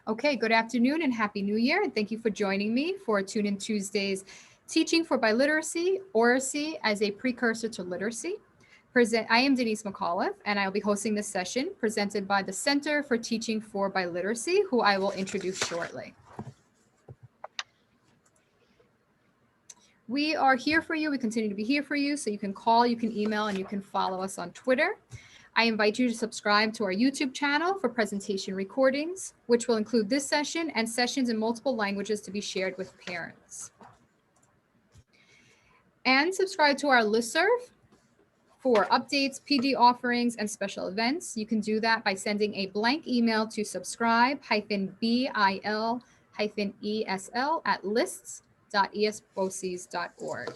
Okay, good afternoon and Happy New Year. And thank you for joining me for Tune In Tuesdays, Teaching for Biliteracy, Oracy as a Precursor to Literacy. I am Denise McAuliffe, and I'll be hosting this session presented by the Center for Teaching for Biliteracy, who I will introduce shortly. We are here for you. We continue to be here for you. So you can call, you can email, and you can follow us on Twitter. I invite you to subscribe to our YouTube channel for presentation recordings, which will include this session and sessions in multiple languages to be shared with parents. And subscribe to our listserv for updates, PD offerings, and special events. You can do that by sending a blank email to subscribe-bil-esl@lists.esboces.org.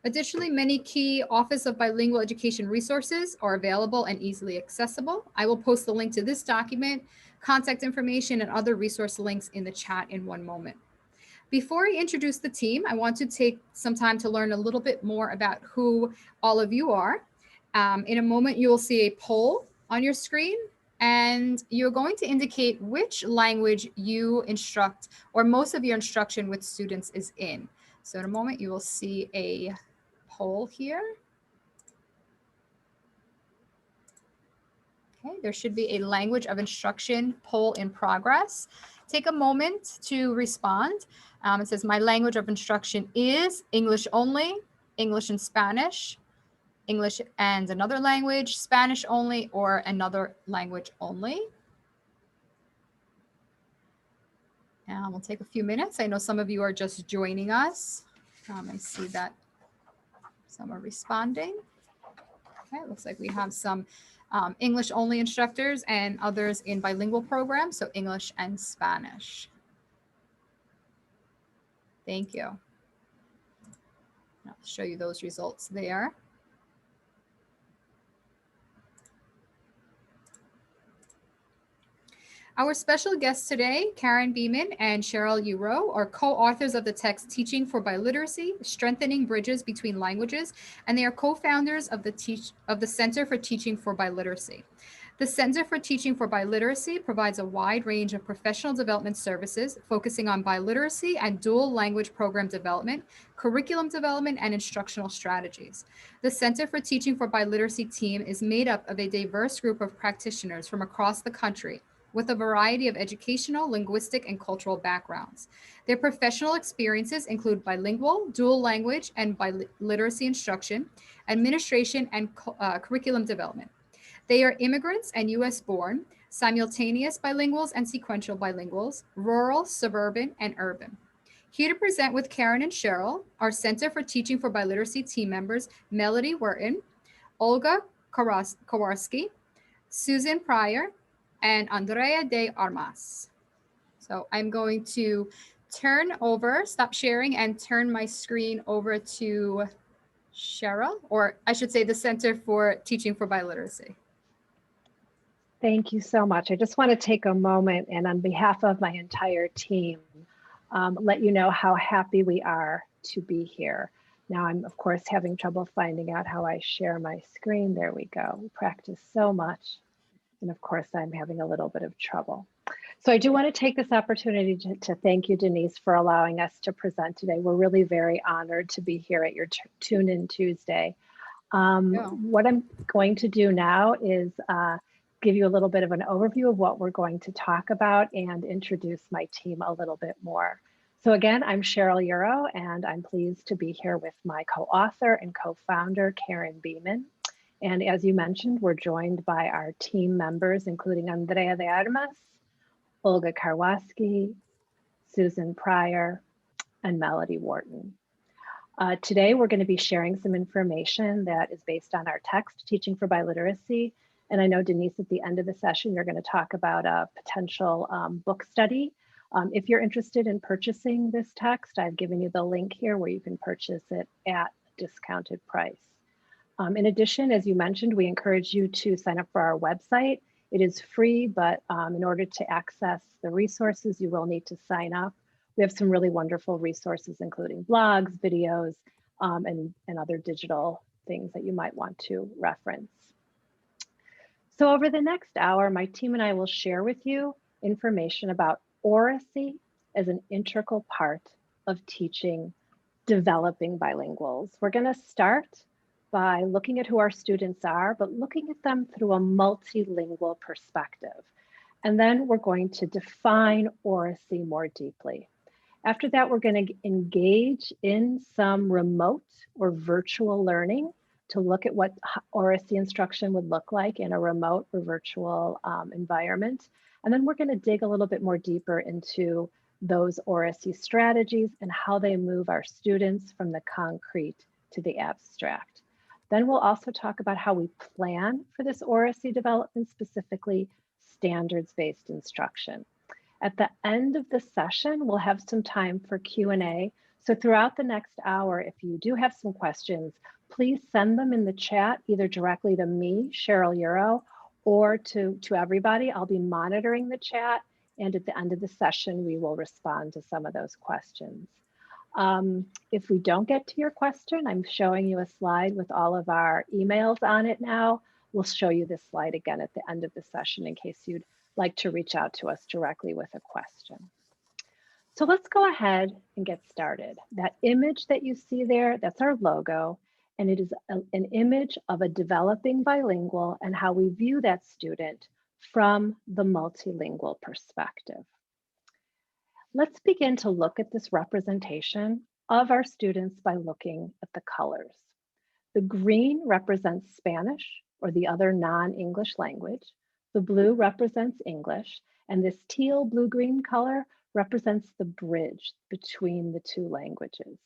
Additionally, many key Office of Bilingual Education resources are available and easily accessible. I will post the link to this document, contact information, and other resource links in the chat in one moment. Before I introduce the team, I want to take some time to learn a little bit more about who all of you are. In a moment, you will see a poll on your screen, and you're going to indicate which language you instruct or most of your instruction with students is in. So in a moment, you will see a poll here. Okay, there should be a language of instruction poll in progress. Take a moment to respond. It says, my language of instruction is English only, English and Spanish, English and another language, Spanish only, or another language only. And we'll take a few minutes. I know some of you are just joining us. I see that some are responding. Okay, it looks like we have some English only instructors and others in bilingual programs, so English and Spanish. Thank you. I'll show you those results there. Our special guests today, Karen Beeman and Cheryl Urow, are co-authors of the text Teaching for Biliteracy, Strengthening Bridges Between Languages, and they are co-founders of the Center for Teaching for Biliteracy. The Center for Teaching for Biliteracy provides a wide range of professional development services focusing on biliteracy and dual language program development, curriculum development, and instructional strategies. The Center for Teaching for Biliteracy team is made up of a diverse group of practitioners from across the country with a variety of educational, linguistic, and cultural backgrounds. Their professional experiences include bilingual, dual language, and biliteracy instruction, administration, and curriculum development. They are immigrants and US-born, simultaneous bilinguals and sequential bilinguals, rural, suburban, and urban. Here to present with Karen and Cheryl, our Center for Teaching for Biliteracy team members, Melody Wharton, Olga Kowarski, Susan Pryor, and Andrea de Armas. So I'm going to stop sharing and turn my screen over to Cheryl, or I should say the Center for Teaching for Biliteracy. Thank you so much. I just want to take a moment and on behalf of my entire team, let you know how happy we are to be here. Now I'm of course having trouble finding out how I share my screen. There we go. We practice so much. And of course I'm having a little bit of trouble. So I do want to take this opportunity to thank you, Denise, for allowing us to present today. We're really very honored to be here at your Tune In Tuesday. What I'm going to do now is give you a little bit of an overview of what we're going to talk about and introduce my team a little bit more. So again, I'm Cheryl Urow, and I'm pleased to be here with my co-author and co-founder, Karen Beeman. And as you mentioned, we're joined by our team members, including Andrea de Armas, Olga Kowarski, Susan Pryor, and Melody Wharton. Today, we're going to be sharing some information that is based on our text, Teaching for Biliteracy. And I know, Denise, at the end of the session, you're going to talk about a potential book study. If you're interested in purchasing this text, I've given you the link here where you can purchase it at a discounted price. In addition, as you mentioned, we encourage you to sign up for our website. It is free, but in order to access the resources, you will need to sign up. We have some really wonderful resources, including blogs, videos, and other digital things that you might want to reference. So over the next hour, my team and I will share with you information about Oracy as an integral part of teaching developing bilinguals. We're going to start by looking at who our students are, but looking at them through a multilingual perspective. And then we're going to define Oracy more deeply. After that, we're going to engage in some remote or virtual learning to look at what Oracy instruction would look like in a remote or virtual environment. And then we're going to dig a little bit more deeper into those Oracy strategies and how they move our students from the concrete to the abstract. Then we'll also talk about how we plan for this Oracy development, specifically standards-based instruction. At the end of the session, we'll have some time for Q&A. So throughout the next hour, if you do have some questions, please send them in the chat, either directly to me, Cheryl Urow, or to everybody. I'll be monitoring the chat, and at the end of the session, we will respond to some of those questions. If we don't get to your question, I'm showing you a slide with all of our emails on it now. We'll show you this slide again at the end of the session in case you'd like to reach out to us directly with a question. So let's go ahead and get started. That image that you see there, that's our logo, and it is an image of a developing bilingual and how we view that student from the multilingual perspective. Let's begin to look at this representation of our students by looking at the colors. The green represents Spanish or the other non-English language. The blue represents English, and this teal blue-green color represents the bridge between the two languages.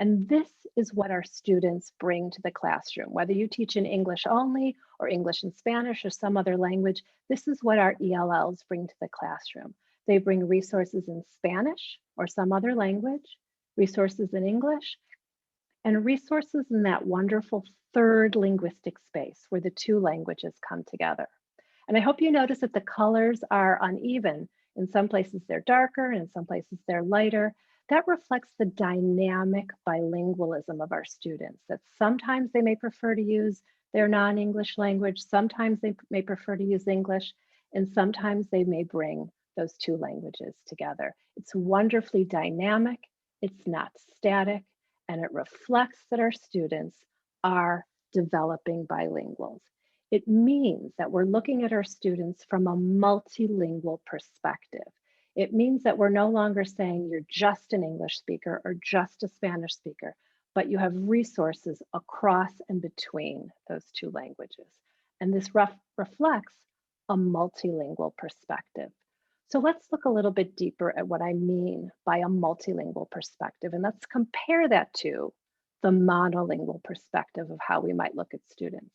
And this is what our students bring to the classroom. Whether you teach in English only or English and Spanish or some other language, this is what our ELLs bring to the classroom. They bring resources in Spanish or some other language, resources in English, and resources in that wonderful third linguistic space where the two languages come together. And I hope you notice that the colors are uneven. In some places they're darker, and in some places they're lighter. That reflects the dynamic bilingualism of our students, that sometimes they may prefer to use their non-English language, sometimes they may prefer to use English, and sometimes they may bring those two languages together. It's wonderfully dynamic, it's not static, and it reflects that our students are developing bilinguals. It means that we're looking at our students from a multilingual perspective. It means that we're no longer saying you're just an English speaker or just a Spanish speaker, but you have resources across and between those two languages. And this reflects a multilingual perspective. So let's look a little bit deeper at what I mean by a multilingual perspective, and let's compare that to the monolingual perspective of how we might look at students.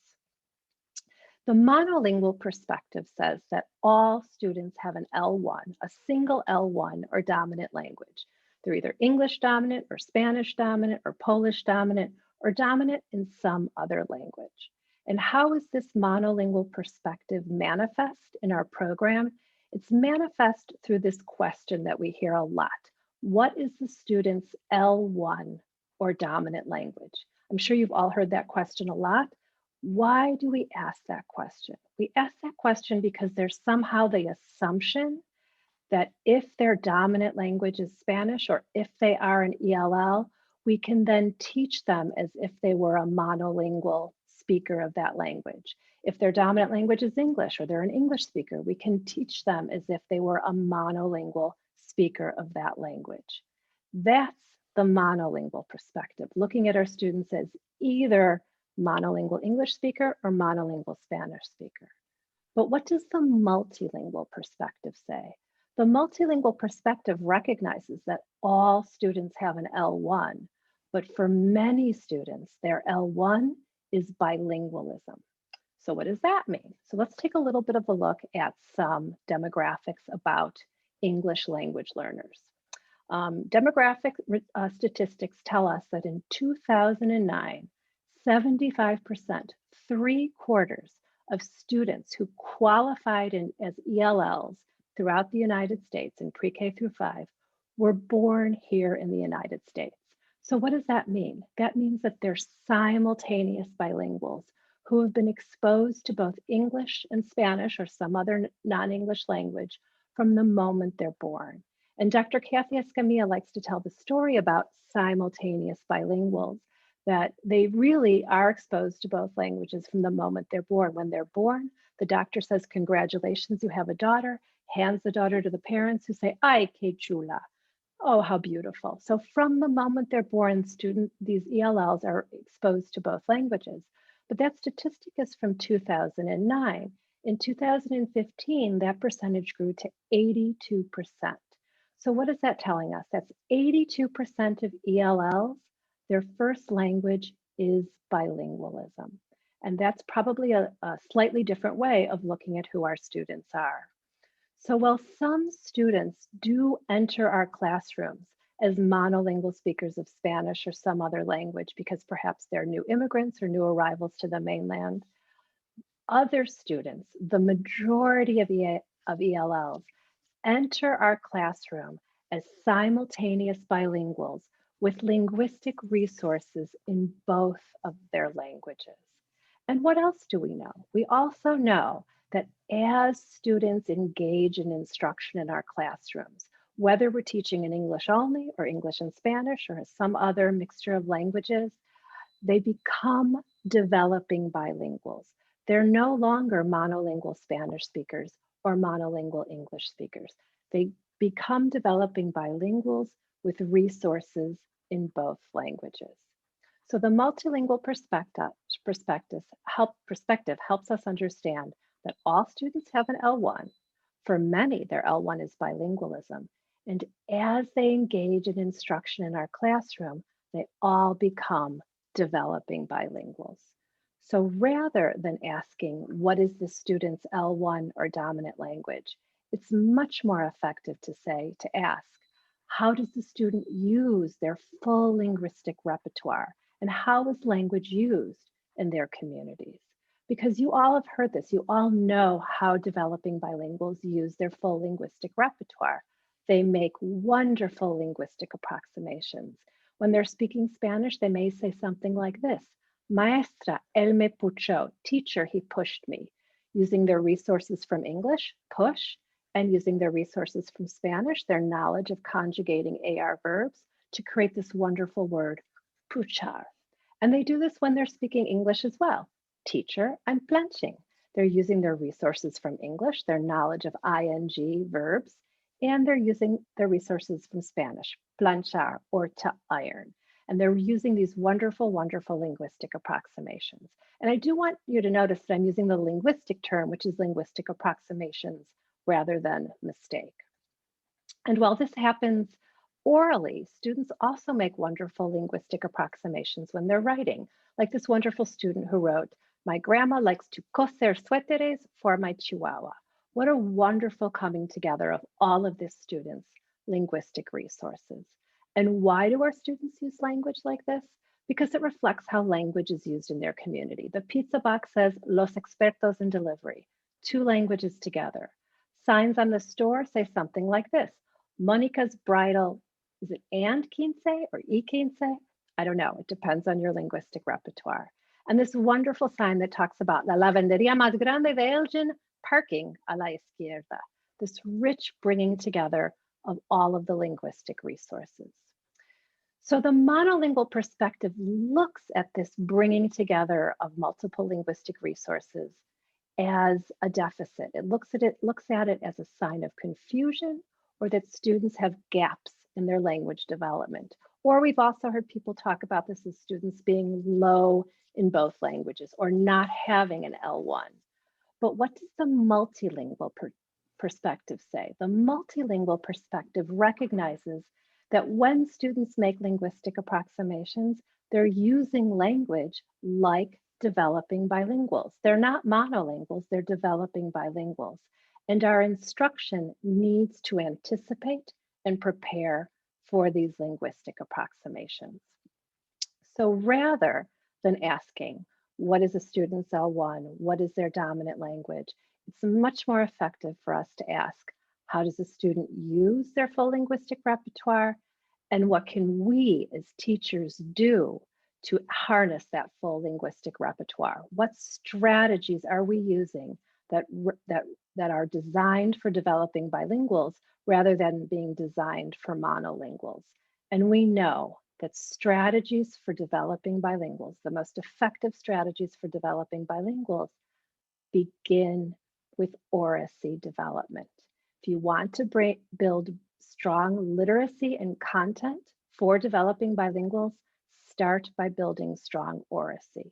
The monolingual perspective says that all students have an L1, a single L1 or dominant language. They're either English dominant or Spanish dominant or Polish dominant or dominant in some other language. And how is this monolingual perspective manifest in our program? It's manifest through this question that we hear a lot. What is the student's L1 or dominant language? I'm sure you've all heard that question a lot. Why do we ask that question? We ask that question because there's somehow the assumption that if their dominant language is Spanish or if they are an ELL, we can then teach them as if they were a monolingual speaker of that language. If their dominant language is English or they're an English speaker, we can teach them as if they were a monolingual speaker of that language. That's the monolingual perspective, looking at our students as either monolingual English speaker or monolingual Spanish speaker. But what does the multilingual perspective say? The multilingual perspective recognizes that all students have an L1, but for many students, their L1 is bilingualism. So what does that mean? So let's take a little bit of a look at some demographics about English language learners. Demographic statistics tell us that in 2009, 75%, 3/4 of students who qualified as ELLs throughout the United States in pre-K through 5 were born here in the United States. So what does that mean? That means that they're simultaneous bilinguals who have been exposed to both English and Spanish or some other non-English language from the moment they're born. And Dr. Kathy Escamilla likes to tell the story about simultaneous bilinguals, that they really are exposed to both languages from the moment they're born. When they're born, the doctor says, congratulations, you have a daughter, hands the daughter to the parents who say, ay, que chula. Oh, how beautiful. So from the moment they're born, these ELLs are exposed to both languages. But that statistic is from 2009. In 2015, that percentage grew to 82%. So what is that telling us? That's 82% of ELLs, their first language is bilingualism. And that's probably a slightly different way of looking at who our students are. So while some students do enter our classrooms as monolingual speakers of Spanish or some other language because perhaps they're new immigrants or new arrivals to the mainland, other students, the majority of ELLs, enter our classroom as simultaneous bilinguals with linguistic resources in both of their languages. And what else do we know? We also know that as students engage in instruction in our classrooms, whether we're teaching in English only or English and Spanish or some other mixture of languages, they become developing bilinguals. They're no longer monolingual Spanish speakers or monolingual English speakers. They become developing bilinguals with resources in both languages. So the multilingual perspective helps us understand that all students have an L1. For many, their L1 is bilingualism. And as they engage in instruction in our classroom, they all become developing bilinguals. So rather than asking, what is the student's L1 or dominant language, it's much more effective to ask, how does the student use their full linguistic repertoire? And how is language used in their communities? Because you all have heard this, you all know how developing bilinguals use their full linguistic repertoire. They make wonderful linguistic approximations. When they're speaking Spanish, they may say something like this: Maestra, él me puchó. Teacher, he pushed me. Using their resources from English, push, and using their resources from Spanish, their knowledge of conjugating AR verbs to create this wonderful word, puchar. And they do this when they're speaking English as well. Teacher, I'm planching. They're using their resources from English, their knowledge of ing verbs, and they're using their resources from Spanish, planchar, or to iron. And they're using these wonderful, wonderful linguistic approximations. And I do want you to notice that I'm using the linguistic term, which is linguistic approximations, rather than mistake. And while this happens orally, students also make wonderful linguistic approximations when they're writing, like this wonderful student who wrote, my grandma likes to coser suéteres for my chihuahua. What a wonderful coming together of all of this students' linguistic resources. And why do our students use language like this? Because it reflects how language is used in their community. The pizza box says, los expertos en delivery, 2 languages together. Signs on the store say something like this: Monica's bridal, is it and quince or y quince? I don't know, it depends on your linguistic repertoire. And this wonderful sign that talks about la lavanderia más grande de Elgin, parking a la izquierda, this rich bringing together of all of the linguistic resources. So the monolingual perspective looks at this bringing together of multiple linguistic resources as a deficit. It looks at it as a sign of confusion, or that students have gaps in their language development. Or we've also heard people talk about this as students being low in both languages or not having an L1. But what does the multilingual perspective say? The multilingual perspective recognizes that when students make linguistic approximations, they're using language like developing bilinguals. They're not monolinguals, they're developing bilinguals. And our instruction needs to anticipate and prepare for these linguistic approximations. So rather than asking, what is a student's L1? What is their dominant language? It's much more effective for us to ask, how does a student use their full linguistic repertoire? And what can we as teachers do to harness that full linguistic repertoire? What strategies are we using that are designed for developing bilinguals rather than being designed for monolinguals? And we know that strategies for developing bilinguals, the most effective strategies for developing bilinguals, begin with Oracy development. If you want to build strong literacy and content for developing bilinguals, start by building strong Oracy.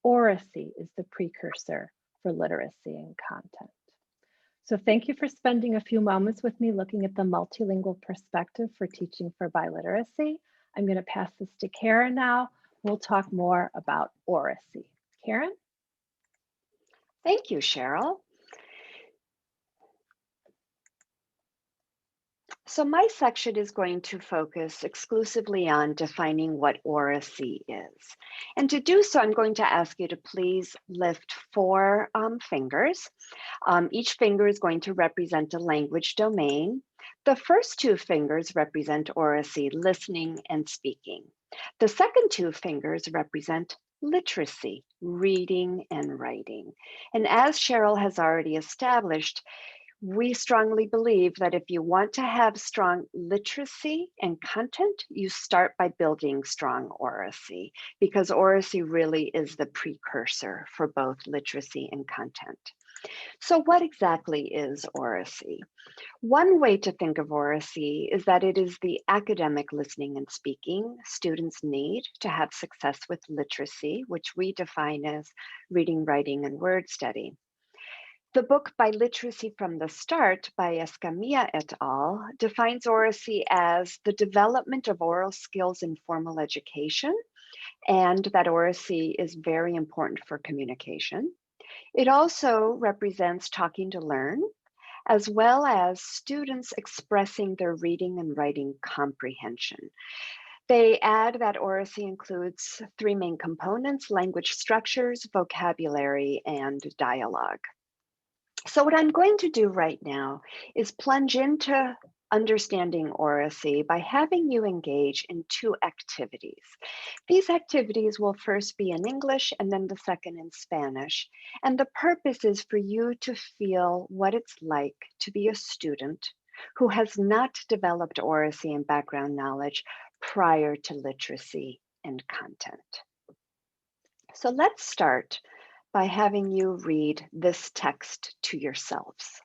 Oracy is the precursor for literacy and content. So thank you for spending a few moments with me looking at the multilingual perspective for teaching for biliteracy. I'm going to pass this to Karen now. We'll talk more about Oracy. Karen? Thank you, Cheryl. So my section is going to focus exclusively on defining what Oracy is. And to do so, I'm going to ask you to please lift 4 fingers. Each finger is going to represent a language domain. The first 2 fingers represent Oracy, listening and speaking. The second 2 fingers represent literacy, reading and writing. And as Cheryl has already established, we strongly believe that if you want to have strong literacy and content, you start by building strong Oracy, because Oracy really is the precursor for both literacy and content. So what exactly is Oracy? One way to think of Oracy is that it is the academic listening and speaking students need to have success with literacy, which we define as reading, writing, and word study. The book Biliteracy from the Start by Escamilla et al. Defines Oracy as the development of oral skills in formal education, and that Oracy is very important for communication. It also represents talking to learn, as well as students expressing their reading and writing comprehension. They add that Oracy includes 3 main components: language structures, vocabulary, and dialogue. So what I'm going to do right now is plunge into understanding Oracy by having you engage in 2 activities. These activities will first be in English and then the second in Spanish. And the purpose is for you to feel what it's like to be a student who has not developed Oracy and background knowledge prior to literacy and content. So let's start by having you read this text to yourselves.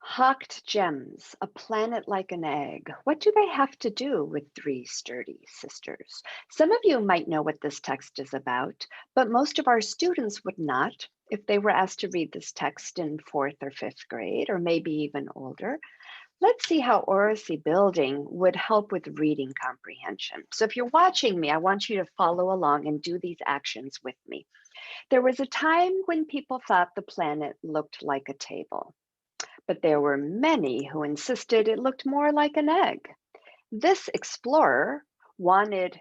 Hawked gems, a planet like an egg. What do they have to do with 3 sturdy sisters? Some of you might know what this text is about, but most of our students would not if they were asked to read this text in 4th or 5th grade, or maybe even older. Let's see how Oracy building would help with reading comprehension. So if you're watching me, I want you to follow along and do these actions with me. There was a time when people thought the planet looked like a table, but there were many who insisted it looked more like an egg. This explorer wanted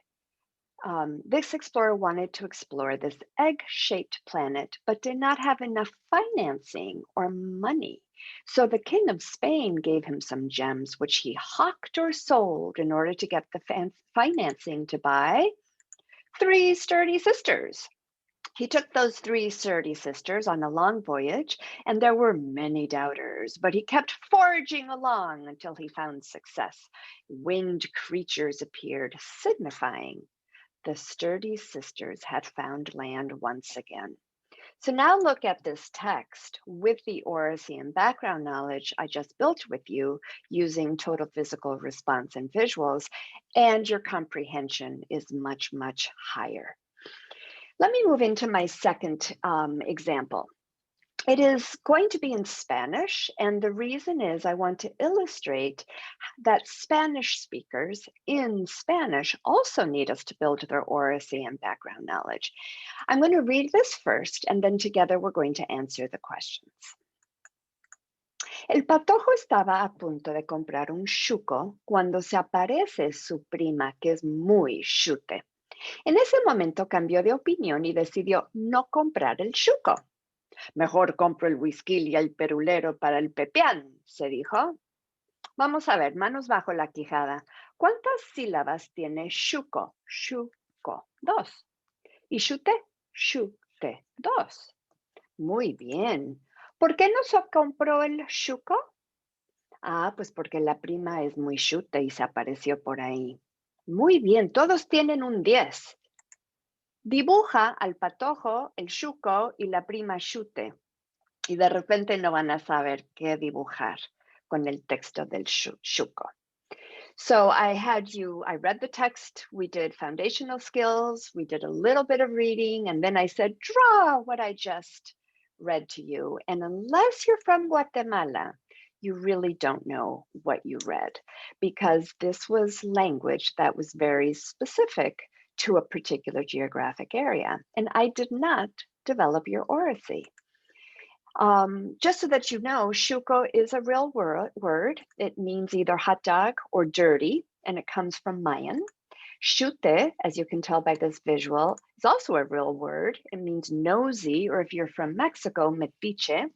to explore this egg-shaped planet, but did not have enough financing or money. So the King of Spain gave him some gems, which he hawked or sold in order to get the financing to buy 3 sturdy sisters. He took those 3 sturdy sisters on a long voyage, and there were many doubters, but he kept forging along until he found success. Winged creatures appeared, signifying the sturdy sisters had found land once again. So now look at this text with the Oracy and background knowledge I just built with you using total physical response and visuals, and your comprehension is much, much higher. Let me move into my second example. It is going to be in Spanish, and the reason is I want to illustrate that Spanish speakers in Spanish also need us to build their Oracy and background knowledge. I'm going to read this first, and then together we're going to answer the questions. El patojo estaba a punto de comprar un chuco cuando se aparece su prima, que es muy chute. En ese momento cambió de opinión y decidió no comprar el chuco. Mejor compro el whisky y el perulero para el pepián, se dijo. Vamos a ver, manos bajo la quijada. ¿Cuántas sílabas tiene chuco? Chuco, 2. ¿Y chute? Chute, 2. Muy bien. ¿Por qué no se compró el chuco? Ah, pues porque la prima es muy chute y se apareció por ahí. Muy bien, todos tienen un 10. Dibuja al patojo, el chuco y la prima chute. Y de repente no van a saber qué dibujar con el texto del chuco. So I read the text, we did foundational skills, we did a little bit of reading, and then I said, draw what I just read to you. And unless you're from Guatemala, you really don't know what you read, because this was language that was very specific to a particular geographic area. And I did not develop your oracy. Just so that you know, shuko is a real word. It means either hot dog or dirty, and it comes from Mayan. Chute, as you can tell by this visual, is also a real word. It means nosy, or if you're from Mexico, metiche.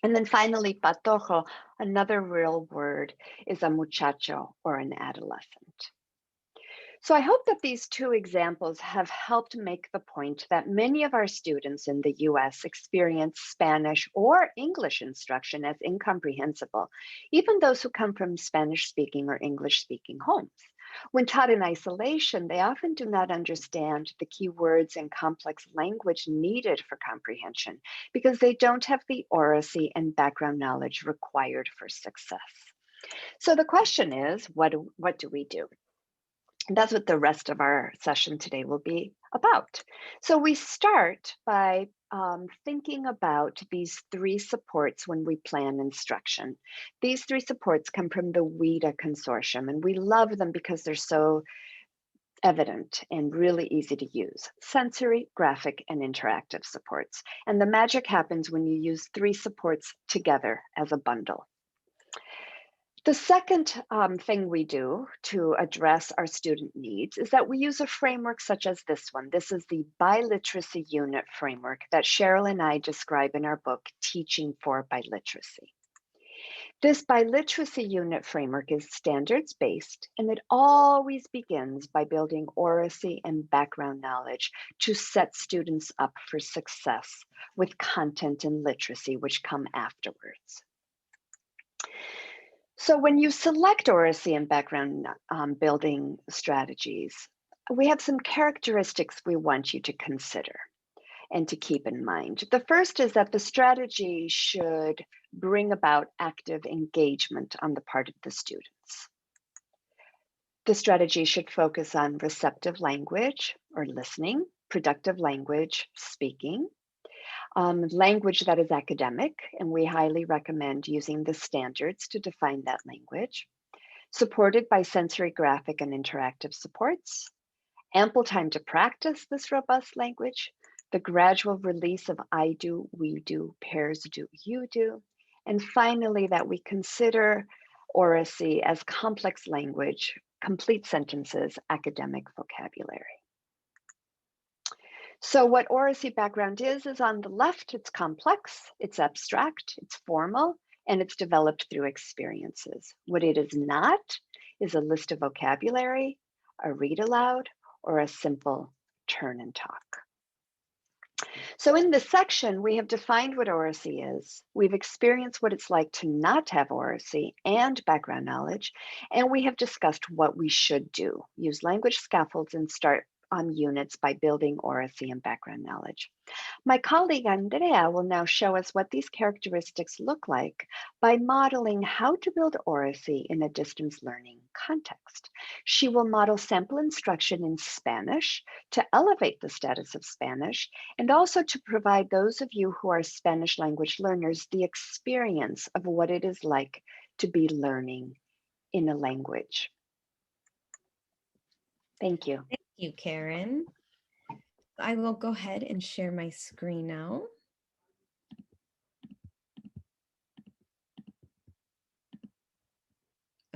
And then finally, patojo, another real word, is a muchacho or an adolescent. So I hope that these two examples have helped make the point that many of our students in the US experience Spanish or English instruction as incomprehensible, even those who come from Spanish-speaking or English-speaking homes. When taught in isolation, they often do not understand the key words and complex language needed for comprehension because they don't have the oracy and background knowledge required for success. So the question is, what do we do? And that's what the rest of our session today will be about. So we start by thinking about these three supports when we plan instruction. These three supports come from the WIDA consortium, and we love them because they're so evident and really easy to use: sensory, graphic, and interactive supports. And the magic happens when you use three supports together as a bundle. The second thing we do to address our student needs is that we use a framework such as this one. This is the Biliteracy Unit framework that Cheryl and I describe in our book, Teaching for Biliteracy. This Biliteracy Unit framework is standards-based, and it always begins by building oracy and background knowledge to set students up for success with content and literacy, which come afterwards. So when you select oracy and background building strategies, we have some characteristics we want you to consider and to keep in mind. The first is that the strategy should bring about active engagement on the part of the students. The strategy should focus on receptive language or listening, productive language, speaking, language that is academic, and we highly recommend using the standards to define that language, supported by sensory, graphic, and interactive supports, ample time to practice this robust language, the gradual release of I do, we do, pairs do, you do, and finally that we consider oracy as complex language, complete sentences, academic vocabulary. So what oracy background is on the left, it's complex, it's abstract, it's formal, and it's developed through experiences. What it is not is a list of vocabulary, a read aloud, or a simple turn and talk. So in this section, we have defined what oracy is. We've experienced what it's like to not have oracy and background knowledge, and we have discussed what we should do. Use language scaffolds and start on units by building oracy and background knowledge. My colleague Andrea will now show us what these characteristics look like by modeling how to build oracy in a distance learning context. She will model sample instruction in Spanish to elevate the status of Spanish, and also to provide those of you who are Spanish language learners the experience of what it is like to be learning in a language. Thank you. Thank you, Karen. I will go ahead and share my screen now.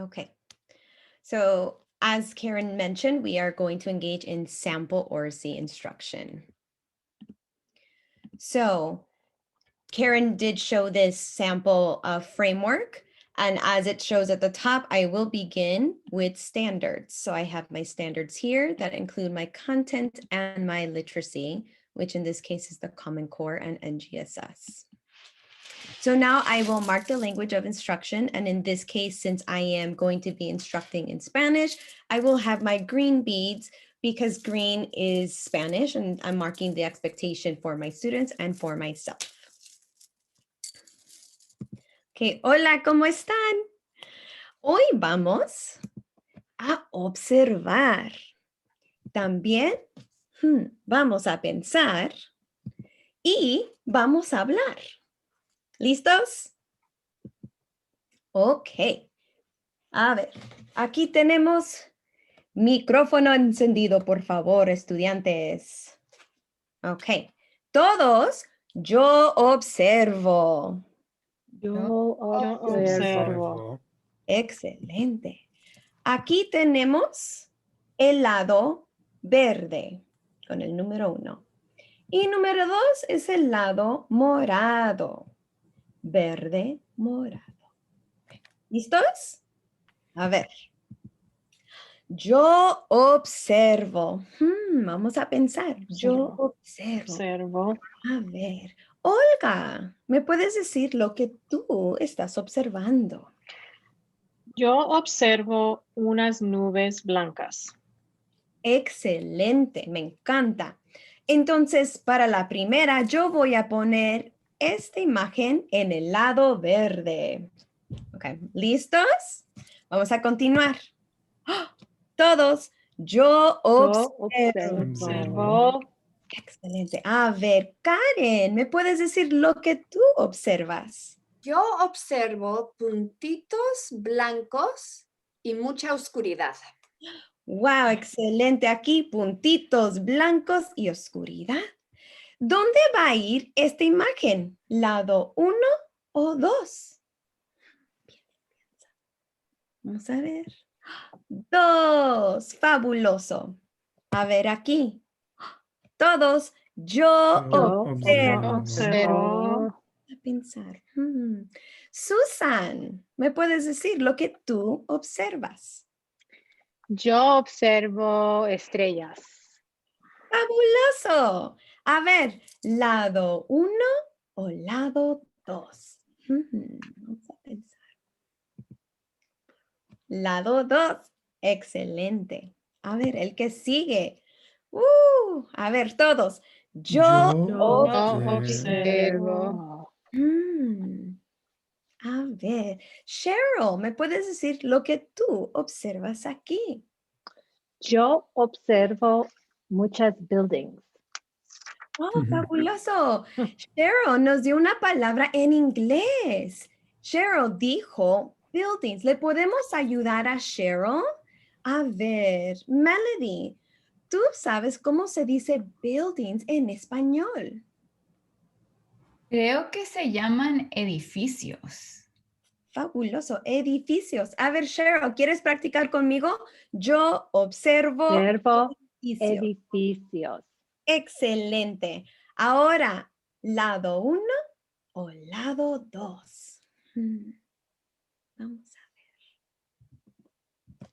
Okay. So as Karen mentioned, we are going to engage in sample oracy instruction. So Karen did show this sample framework, and as it shows at the top, I will begin with standards. So I have my standards here that include my content and my literacy, which in this case is the Common Core and NGSS. So now I will mark the language of instruction. And in this case, since I am going to be instructing in Spanish, I will have my green beads because green is Spanish and I'm marking the expectation for my students and for myself. Okay, hola, ¿cómo están? Hoy vamos a observar. También vamos a pensar y vamos a hablar. ¿Listos? Ok. A ver, aquí tenemos micrófono encendido, por favor, estudiantes. Ok. Todos, yo observo. Yo observo. Excelente. Aquí tenemos el lado verde con el número 1. Y número 2 es el lado morado. Verde, morado. ¿Listos? A ver. Yo observo. Vamos a pensar. Yo observo. A ver. Olga, ¿me puedes decir lo que tú estás observando? Yo observo unas nubes blancas. Excelente, me encanta. Entonces, para la primera, yo voy a poner esta imagen en el lado verde. Ok, ¿listos? Vamos a continuar. ¡Ah! Todos, yo observo. Excelente. A ver, Karen, ¿me puedes decir lo que tú observas? Yo observo puntitos blancos y mucha oscuridad. Wow, excelente. Aquí puntitos blancos y oscuridad. ¿Dónde va a ir esta imagen? ¿Lado 1 o 2? Vamos a ver. 2. Fabuloso. A ver aquí. Todos, yo observo. A pensar. Susan, ¿me puedes decir lo que tú observas? Yo observo estrellas. ¡Fabuloso! A ver, ¿lado 1 o lado 2? Vamos a pensar. Lado 2. Excelente. A ver, el que sigue. A ver, todos. Yo observo. A ver, Cheryl, ¿me puedes decir lo que tú observas aquí? Yo observo muchas buildings. ¡Oh, fabuloso! Cheryl nos dio una palabra en inglés. Cheryl dijo buildings. ¿Le podemos ayudar a Cheryl? A ver, Melody, ¿tú sabes cómo se dice buildings en español? Creo que se llaman edificios. Fabuloso, edificios. A ver, Cheryl, ¿quieres practicar conmigo? Yo observo Edificios. Excelente. Ahora, ¿lado 1 o lado 2? Vamos a ver.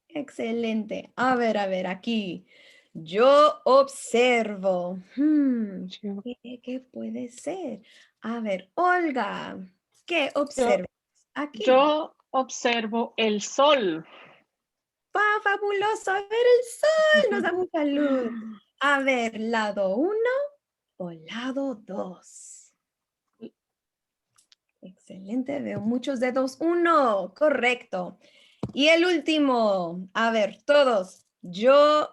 Excelente. A ver, aquí. Yo observo. ¿Qué puede ser? A ver, Olga, ¿qué observas aquí? Yo observo el sol. Fabuloso. A ver, el sol nos da mucha luz. A ver, ¿lado 1 o lado 2? Excelente, veo muchos dedos. 1, correcto. Y el último, a ver, todos. Yo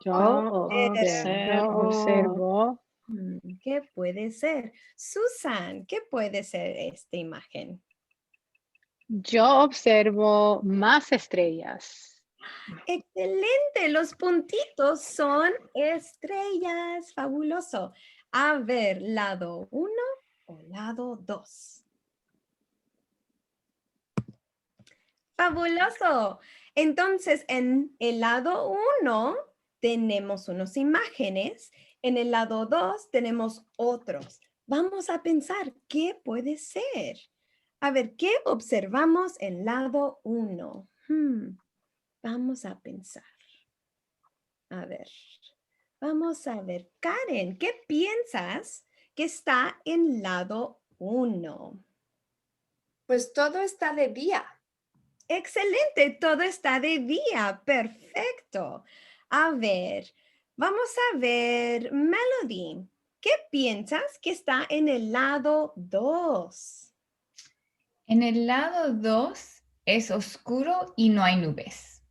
observo. ¿Qué puede ser? Susan, ¿qué puede ser esta imagen? Yo observo más estrellas. Excelente, los puntitos son estrellas. Fabuloso. A ver, ¿lado 1 o lado 2? Fabuloso. Entonces, en el lado 1 tenemos unas imágenes, en el lado 2 tenemos otros. Vamos a pensar, ¿qué puede ser? A ver, ¿qué observamos en lado 1? Vamos a pensar. A ver, vamos a ver. Karen, ¿qué piensas que está en lado 1? Pues todo está de día. Excelente, todo está de día. Perfecto. A ver, vamos a ver, Melody. ¿Qué piensas que está en el lado 2? En el lado 2 es oscuro y no hay nubes.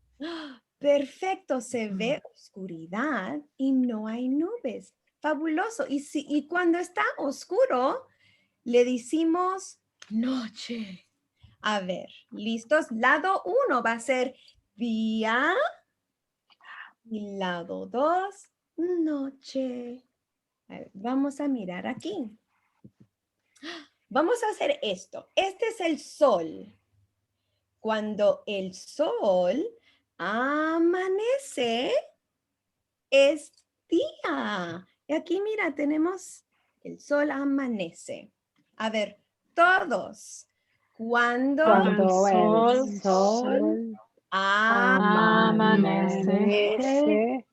Perfecto, se ve oscuridad y no hay nubes. Fabuloso. Y cuando está oscuro, le decimos noche. A ver, ¿listos? Lado 1 va a ser día y lado 2, noche. A ver, vamos a mirar aquí. Vamos a hacer esto. Este es el sol. Cuando el sol amanece, es día. Y aquí, mira, tenemos el sol amanece. A ver, todos. Cuando Cuando el el sol amanece, amanece,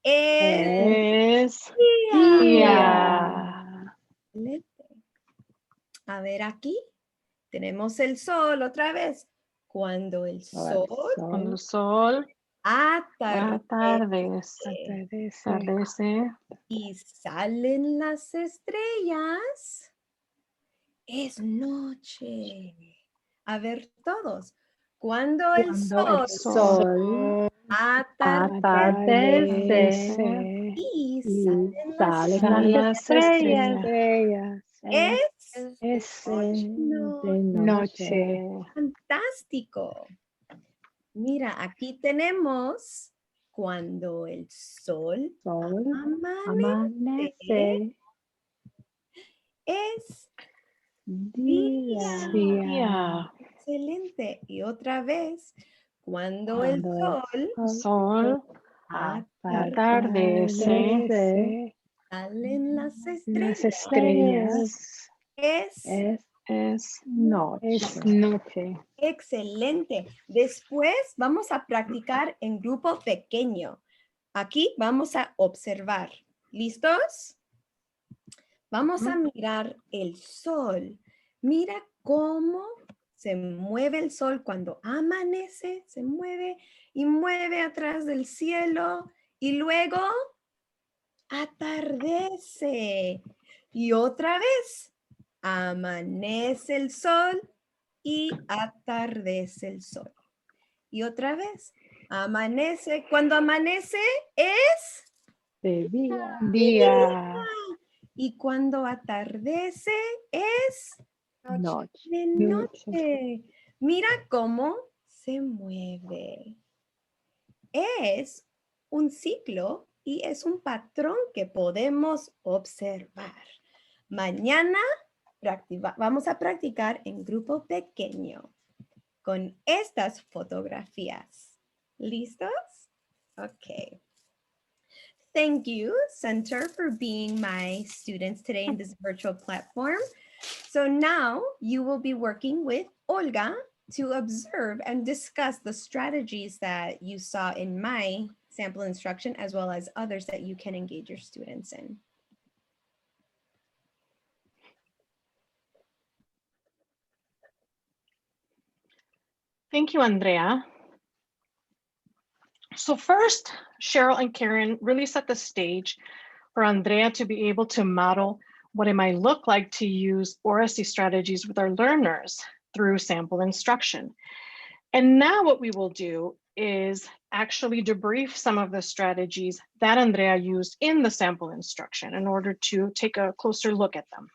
es es es día. día. Excelente. A ver aquí, tenemos el sol otra vez. Cuando el sol cuando el sol atardece atardece, y salen las estrellas, es noche. A ver todos. Cuando el Cuando el sol sol atardece atardece y y salen las salen las estrellas, estrellas, es es de noche. noche. Fantástico. Mira, aquí tenemos cuando el sol Sol amanece, amanece, es día. día, excelente. Y otra vez, cuando el Cuando el sol sol atardece, atardece, salen las las estrellas, estrellas, es es noche. Es noche. excelente. Después vamos a practicar en grupo pequeño. Aquí vamos a observar. ¿Listos? Vamos a mirar el sol. Mira cómo se mueve el sol cuando amanece, se mueve y mueve atrás del cielo y luego atardece. Y otra vez, amanece el sol y atardece el sol. Y otra vez, amanece. Cuando amanece es De día. Día. y cuando atardece es Noche. de noche. Mira cómo se mueve. Es un ciclo y es un patrón que podemos observar. Mañana vamos a practicar en grupo pequeño con estas fotografías. ¿Listos? Okay. Thank you, Center, for being my students today in this virtual platform. So now you will be working with Olga to observe and discuss the strategies that you saw in my sample instruction, as well as others that you can engage your students in. Thank you, Andrea. So first, Cheryl and Karen really set the stage for Andrea to be able to model what it might look like to use Oracy strategies with our learners through sample instruction. And now what we will do is actually debrief some of the strategies that Andrea used in the sample instruction in order to take a closer look at them.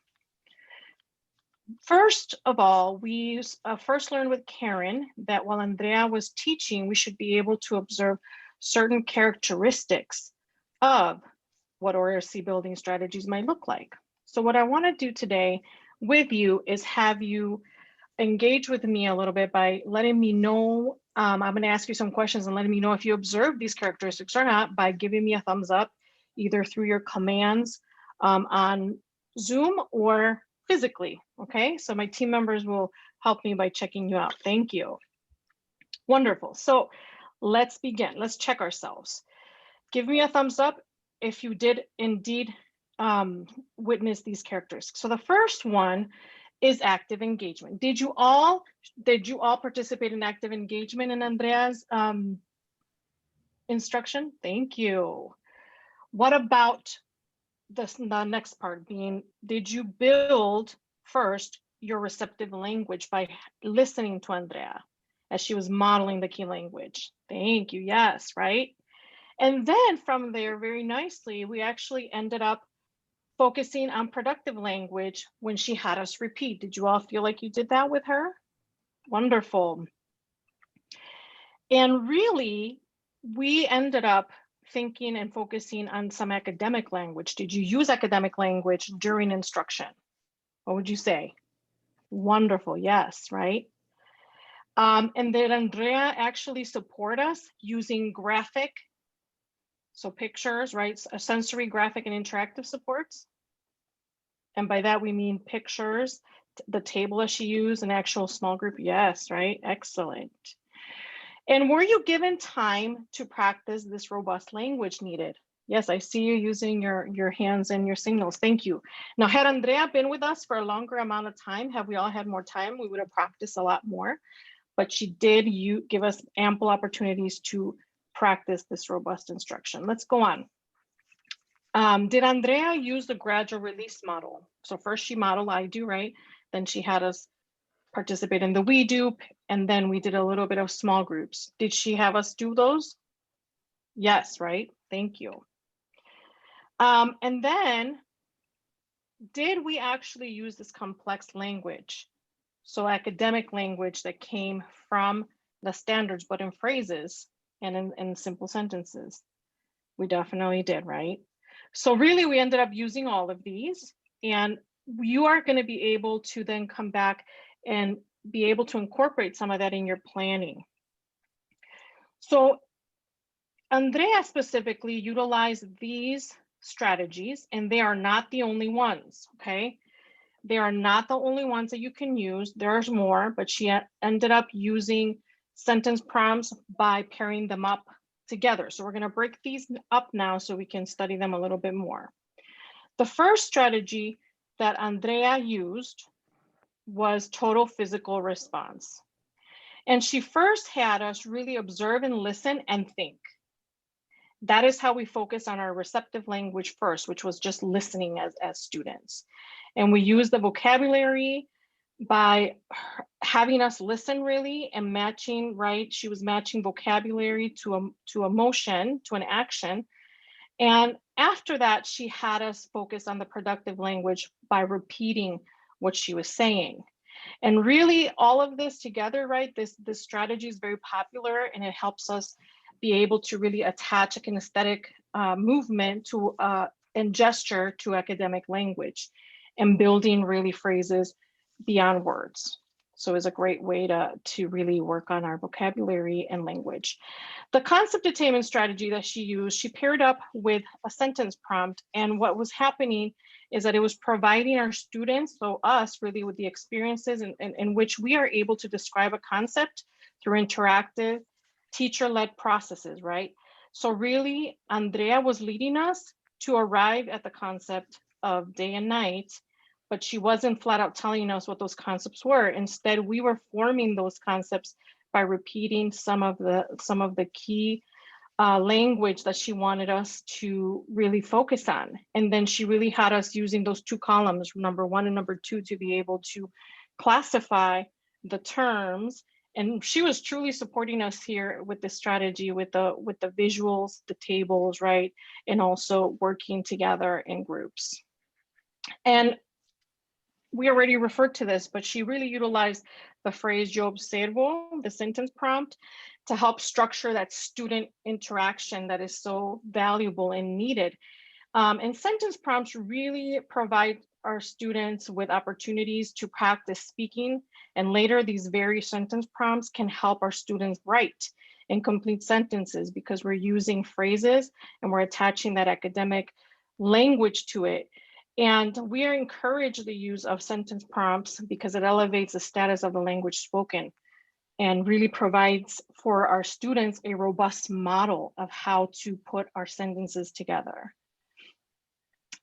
First of all, we first learned with Karen that while Andrea was teaching, we should be able to observe certain characteristics of what Oracy building strategies might look like. So what I want to do today with you is have you engage with me a little bit by letting me know. I'm going to ask you some questions and letting me know if you observe these characteristics or not by giving me a thumbs up, either through your commands on Zoom or physically. Okay, so my team members will help me by checking you out. Thank you. Wonderful. So let's begin. Let's check ourselves. Give me a thumbs up if you did indeed witness these characteristics. So the first one is active engagement. Did you all participate in active engagement in Andrea's instruction? Thank you. What about the next part being, did you build first your receptive language by listening to Andrea as she was modeling the key language? Thank you. Yes, right? And then from there, very nicely, we actually ended up focusing on productive language when she had us repeat. Did you all feel like you did that with her? Wonderful. And really, we ended up thinking and focusing on some academic language. Did you use academic language during instruction? What would you say? Wonderful, yes, right? And did Andrea actually support us using graphic, so pictures, right? Sensory, graphic, and interactive supports? And by that, we mean pictures, the table that she used, an actual small group. Yes, right? Excellent. And were you given time to practice this robust language needed? Yes, I see you using your hands and your signals. Thank you. Now, had Andrea been with us for a longer amount of time, have we all had more time, we would have practiced a lot more. But she did give us ample opportunities to practice this robust instruction. Let's go on. Did Andrea use the gradual release model? So first she modeled I do, right? Then she had us participate in the we do, and then we did a little bit of small groups. Did she have us do those? Yes, right? Thank you. And then, did we actually use this complex language? So academic language that came from the standards, but in phrases and in simple sentences. We definitely did, right? So really, we ended up using all of these, and you are going to be able to then come back and be able to incorporate some of that in your planning. So Andrea specifically utilized these strategies, and they are not the only ones, okay? They are not the only ones that you can use. There's more, but she ended up using sentence prompts by pairing them up together. So we're going to break these up now so we can study them a little bit more. The first strategy that Andrea used was total physical response. And she first had us really observe and listen and think. That is how we focus on our receptive language first, which was just listening as students. And we use the vocabulary by having us listen really and matching, right? She was matching vocabulary to a motion, to an action. And after that, she had us focus on the productive language by repeating what she was saying. And really all of this together, right? This strategy is very popular, and it helps us be able to really attach a kinesthetic movement to and gesture to academic language, and building really phrases beyond words. So it's a great way to really work on our vocabulary and language. The concept attainment strategy that she used, she paired up with a sentence prompt. And what was happening is that it was providing our students, so us really, with the experiences in which we are able to describe a concept through interactive teacher-led processes, right? So really, Andrea was leading us to arrive at the concept of day and night, but she wasn't flat out telling us what those concepts were. Instead, we were forming those concepts by repeating some of the key language that she wanted us to really focus on. And then she really had us using those two columns, number 1 and number 2, to be able to classify the terms. And she was truly supporting us here with the strategy, with the visuals, the tables, right? And also working together in groups. And we already referred to this, but she really utilized the phrase yo observo, the sentence prompt, to help structure that student interaction that is so valuable and needed. And sentence prompts really provide our students with opportunities to practice speaking, and later these very sentence prompts can help our students write and complete sentences because we're using phrases and we're attaching that academic language to it. And we encourage the use of sentence prompts because it elevates the status of the language spoken and really provides for our students a robust model of how to put our sentences together.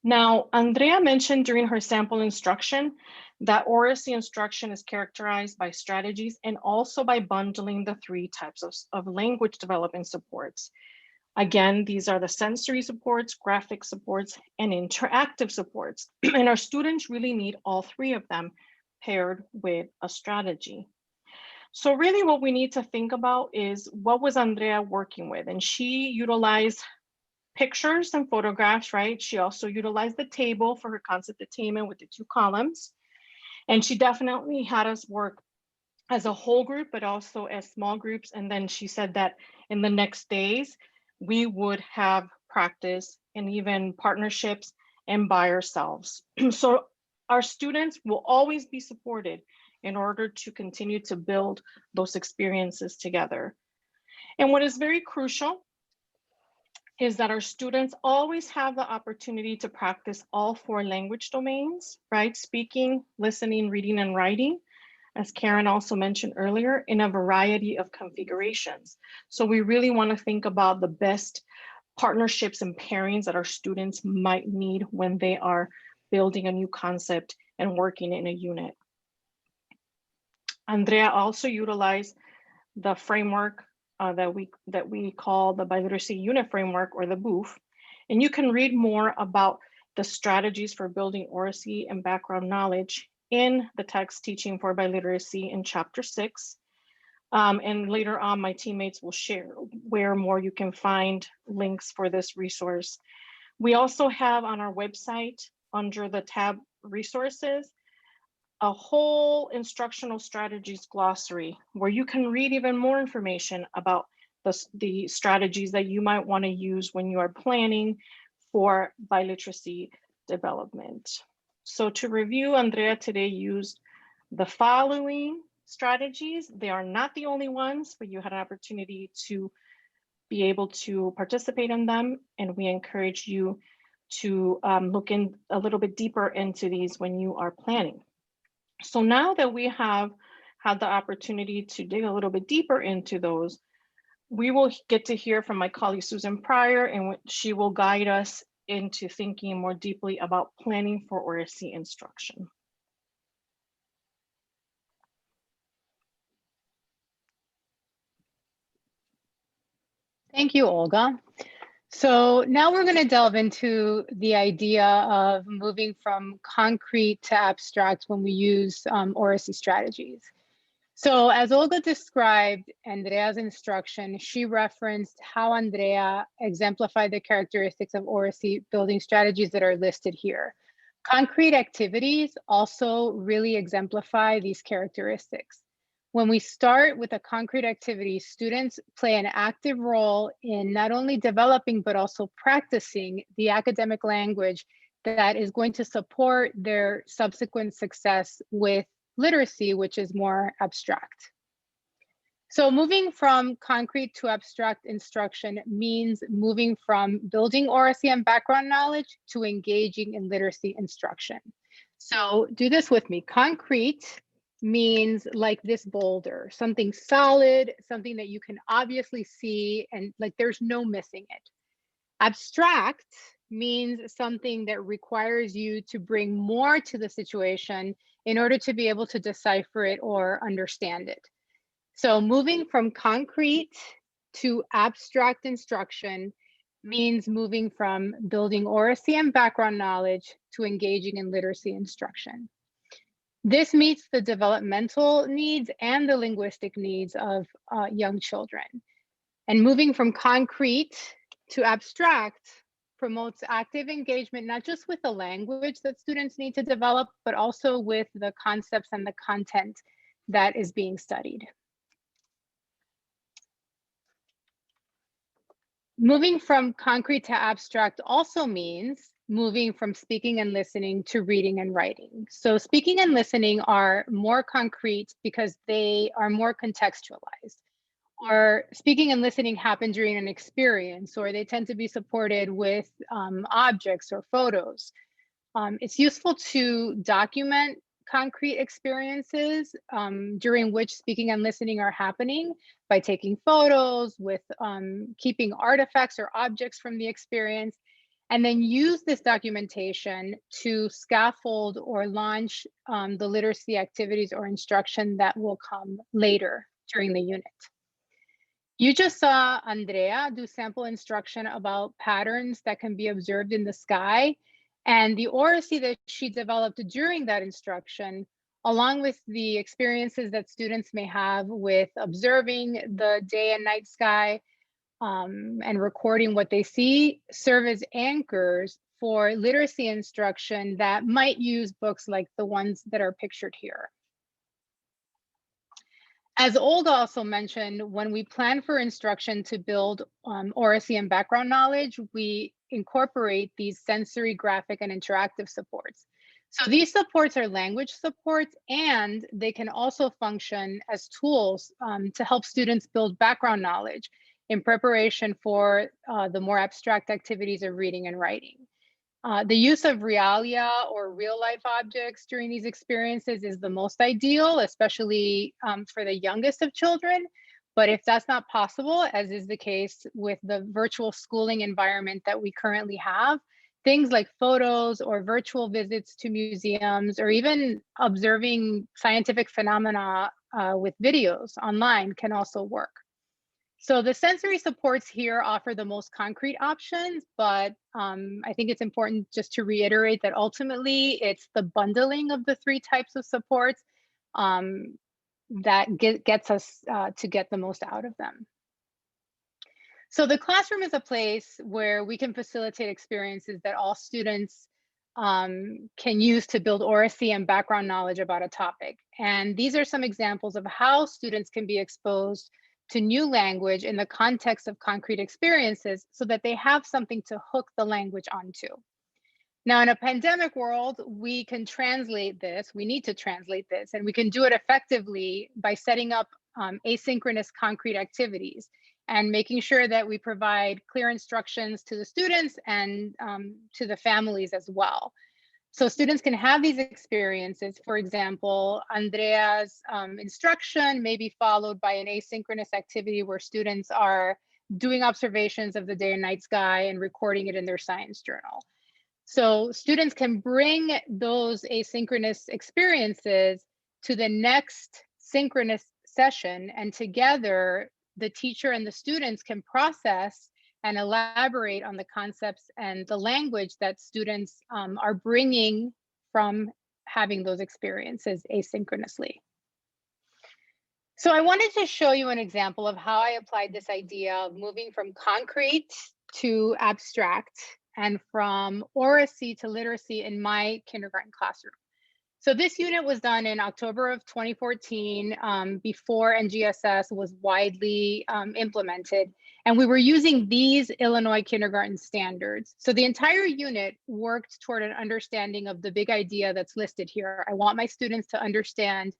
Now, Andrea mentioned during her sample instruction that Oracy instruction is characterized by strategies and also by bundling the 3 types of language development supports. Again, these are the sensory supports, graphic supports, and interactive supports. And our students really need all 3 of them paired with a strategy. So really what we need to think about is what was Andrea working with? And she utilized pictures and photographs, right? She also utilized the table for her concept attainment with the 2 columns. And she definitely had us work as a whole group, but also as small groups. And then she said that in the next days, we would have practice and even partnerships and by ourselves. So our students will always be supported in order to continue to build those experiences together. And what is very crucial is that our students always have the opportunity to practice all 4 language domains, right? Speaking, listening, reading, and writing, as Karen also mentioned earlier, in a variety of configurations. So we really want to think about the best partnerships and pairings that our students might need when they are building a new concept and working in a unit. Andrea also utilized the framework that we call the Biliteracy Unit Framework, or the BOOF. And you can read more about the strategies for building Oracy and background knowledge in the text Teaching for Biliteracy in Chapter 6. And later on, my teammates will share where more you can find links for this resource. We also have on our website, under the tab Resources, a whole instructional strategies glossary where you can read even more information about the strategies that you might want to use when you are planning for biliteracy development. So to review, Andrea today used the following strategies. They are not the only ones, but you had an opportunity to be able to participate in them, and we encourage you to look in a little bit deeper into these when you are planning. So now that we have had the opportunity to dig a little bit deeper into those, we will get to hear from my colleague Susan Pryor, and she will guide us into thinking more deeply about planning for Oracy instruction. Thank you, Olga. So now we're going to delve into the idea of moving from concrete to abstract when we use Oracy strategies. So as Olga described Andrea's instruction, she referenced how Andrea exemplified the characteristics of Oracy building strategies that are listed here. Concrete activities also really exemplify these characteristics. When we start with a concrete activity, students play an active role in not only developing, but also practicing the academic language that is going to support their subsequent success with literacy, which is more abstract. So moving from concrete to abstract instruction means moving from building Oracy and background knowledge to engaging in literacy instruction. So do this with me. Concrete means like this boulder, something solid, something that you can obviously see and like there's no missing it. Abstract means something that requires you to bring more to the situation in order to be able to decipher it or understand it. So moving from concrete to abstract instruction means moving from building Oracy and background knowledge to engaging in literacy instruction. This meets the developmental needs and the linguistic needs of young children. And moving from concrete to abstract promotes active engagement, not just with the language that students need to develop, but also with the concepts and the content that is being studied. Moving from concrete to abstract also means moving from speaking and listening to reading and writing. So speaking and listening are more concrete because they are more contextualized. Or speaking and listening happen during an experience, or they tend to be supported with objects or photos. It's useful to document concrete experiences during which speaking and listening are happening by taking photos, with keeping artifacts or objects from the experience, and then use this documentation to scaffold or launch the literacy activities or instruction that will come later during the unit. You just saw Andrea do sample instruction about patterns that can be observed in the sky, and the oracy that she developed during that instruction, along with the experiences that students may have with observing the day and night sky and recording what they see, serve as anchors for literacy instruction that might use books like the ones that are pictured here. As Olga also mentioned, when we plan for instruction to build oracy and background knowledge, we incorporate these sensory, graphic, and interactive supports. So these supports are language supports, and they can also function as tools to help students build background knowledge in preparation for the more abstract activities of reading and writing. The use of realia or real life objects during these experiences is the most ideal, especially for the youngest of children. But if that's not possible, as is the case with the virtual schooling environment that we currently have, things like photos or virtual visits to museums, or even observing scientific phenomena with videos online can also work. So the sensory supports here offer the most concrete options, but I think it's important just to reiterate that ultimately it's the bundling of the three types of supports that gets us to get the most out of them. So the classroom is a place where we can facilitate experiences that all students can use to build oracy and background knowledge about a topic. And these are some examples of how students can be exposed to new language in the context of concrete experiences so that they have something to hook the language onto. Now, in a pandemic world, we can translate this, we need to translate this, and we can do it effectively by setting up asynchronous concrete activities and making sure that we provide clear instructions to the students and to the families as well. So students can have these experiences. For example, Andrea's instruction may be followed by an asynchronous activity where students are doing observations of the day and night sky and recording it in their science journal. So students can bring those asynchronous experiences to the next synchronous session, and together the teacher and the students can process and elaborate on the concepts and the language that students are bringing from having those experiences asynchronously. So I wanted to show you an example of how I applied this idea of moving from concrete to abstract and from oracy to literacy in my kindergarten classroom. So this unit was done in October of 2014, before NGSS was widely implemented. And we were using these Illinois kindergarten standards. So the entire unit worked toward an understanding of the big idea that's listed here. I want my students to understand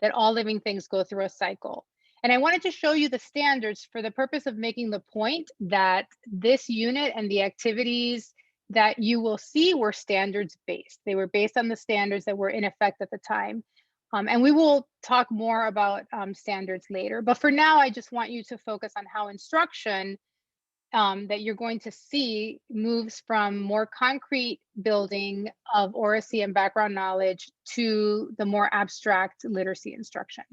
that all living things go through a cycle. And I wanted to show you the standards for the purpose of making the point that this unit and the activities that you will see were standards based. They were based on the standards that were in effect at the time. And we will talk more about standards later. But for now, I just want you to focus on how instruction that you're going to see moves from more concrete building of oracy and background knowledge to the more abstract literacy instruction.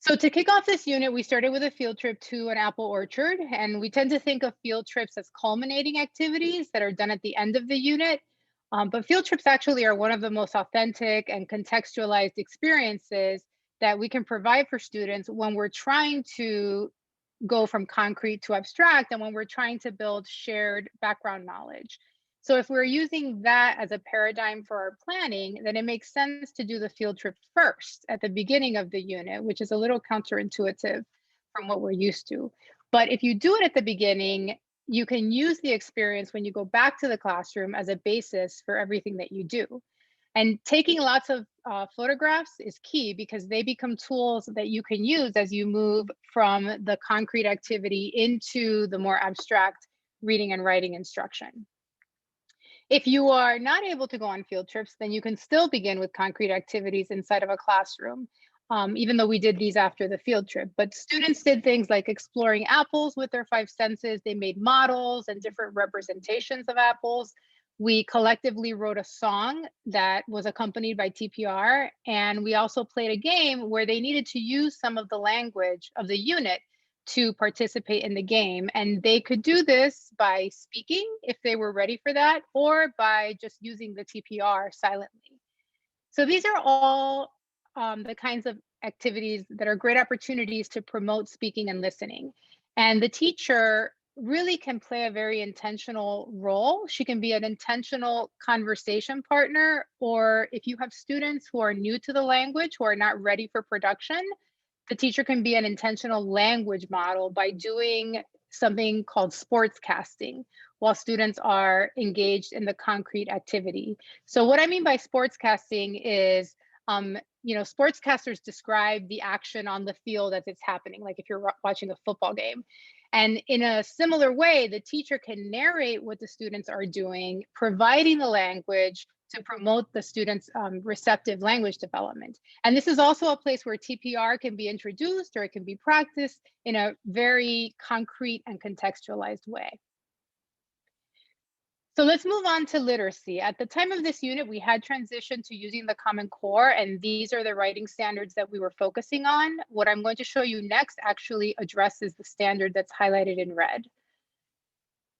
So to kick off this unit, we started with a field trip to an apple orchard, and we tend to think of field trips as culminating activities that are done at the end of the unit. But field trips actually are one of the most authentic and contextualized experiences that we can provide for students when we're trying to go from concrete to abstract and when we're trying to build shared background knowledge. So if we're using that as a paradigm for our planning, then it makes sense to do the field trip first at the beginning of the unit, which is a little counterintuitive from what we're used to. But if you do it at the beginning, you can use the experience when you go back to the classroom as a basis for everything that you do. And taking lots of photographs is key because they become tools that you can use as you move from the concrete activity into the more abstract reading and writing instruction. If you are not able to go on field trips, then you can still begin with concrete activities inside of a classroom, even though we did these after the field trip. But students did things like exploring apples with their 5 senses. They made models and different representations of apples. We collectively wrote a song that was accompanied by TPR, and we also played a game where they needed to use some of the language of the unit to participate in the game. And they could do this by speaking if they were ready for that, or by just using the TPR silently. So these are all the kinds of activities that are great opportunities to promote speaking and listening. And the teacher really can play a very intentional role. She can be an intentional conversation partner, or if you have students who are new to the language, who are not ready for production, the teacher can be an intentional language model by doing something called sportscasting while students are engaged in the concrete activity. So what I mean by sportscasting is, sportscasters describe the action on the field as it's happening, like if you're watching a football game. And in a similar way, the teacher can narrate what the students are doing, providing the language to promote the students' receptive language development. And this is also a place where TPR can be introduced or it can be practiced in a very concrete and contextualized way. So let's move on to literacy. At the time of this unit, we had transitioned to using the Common Core, and these are the writing standards that we were focusing on. What I'm going to show you next actually addresses the standard that's highlighted in red.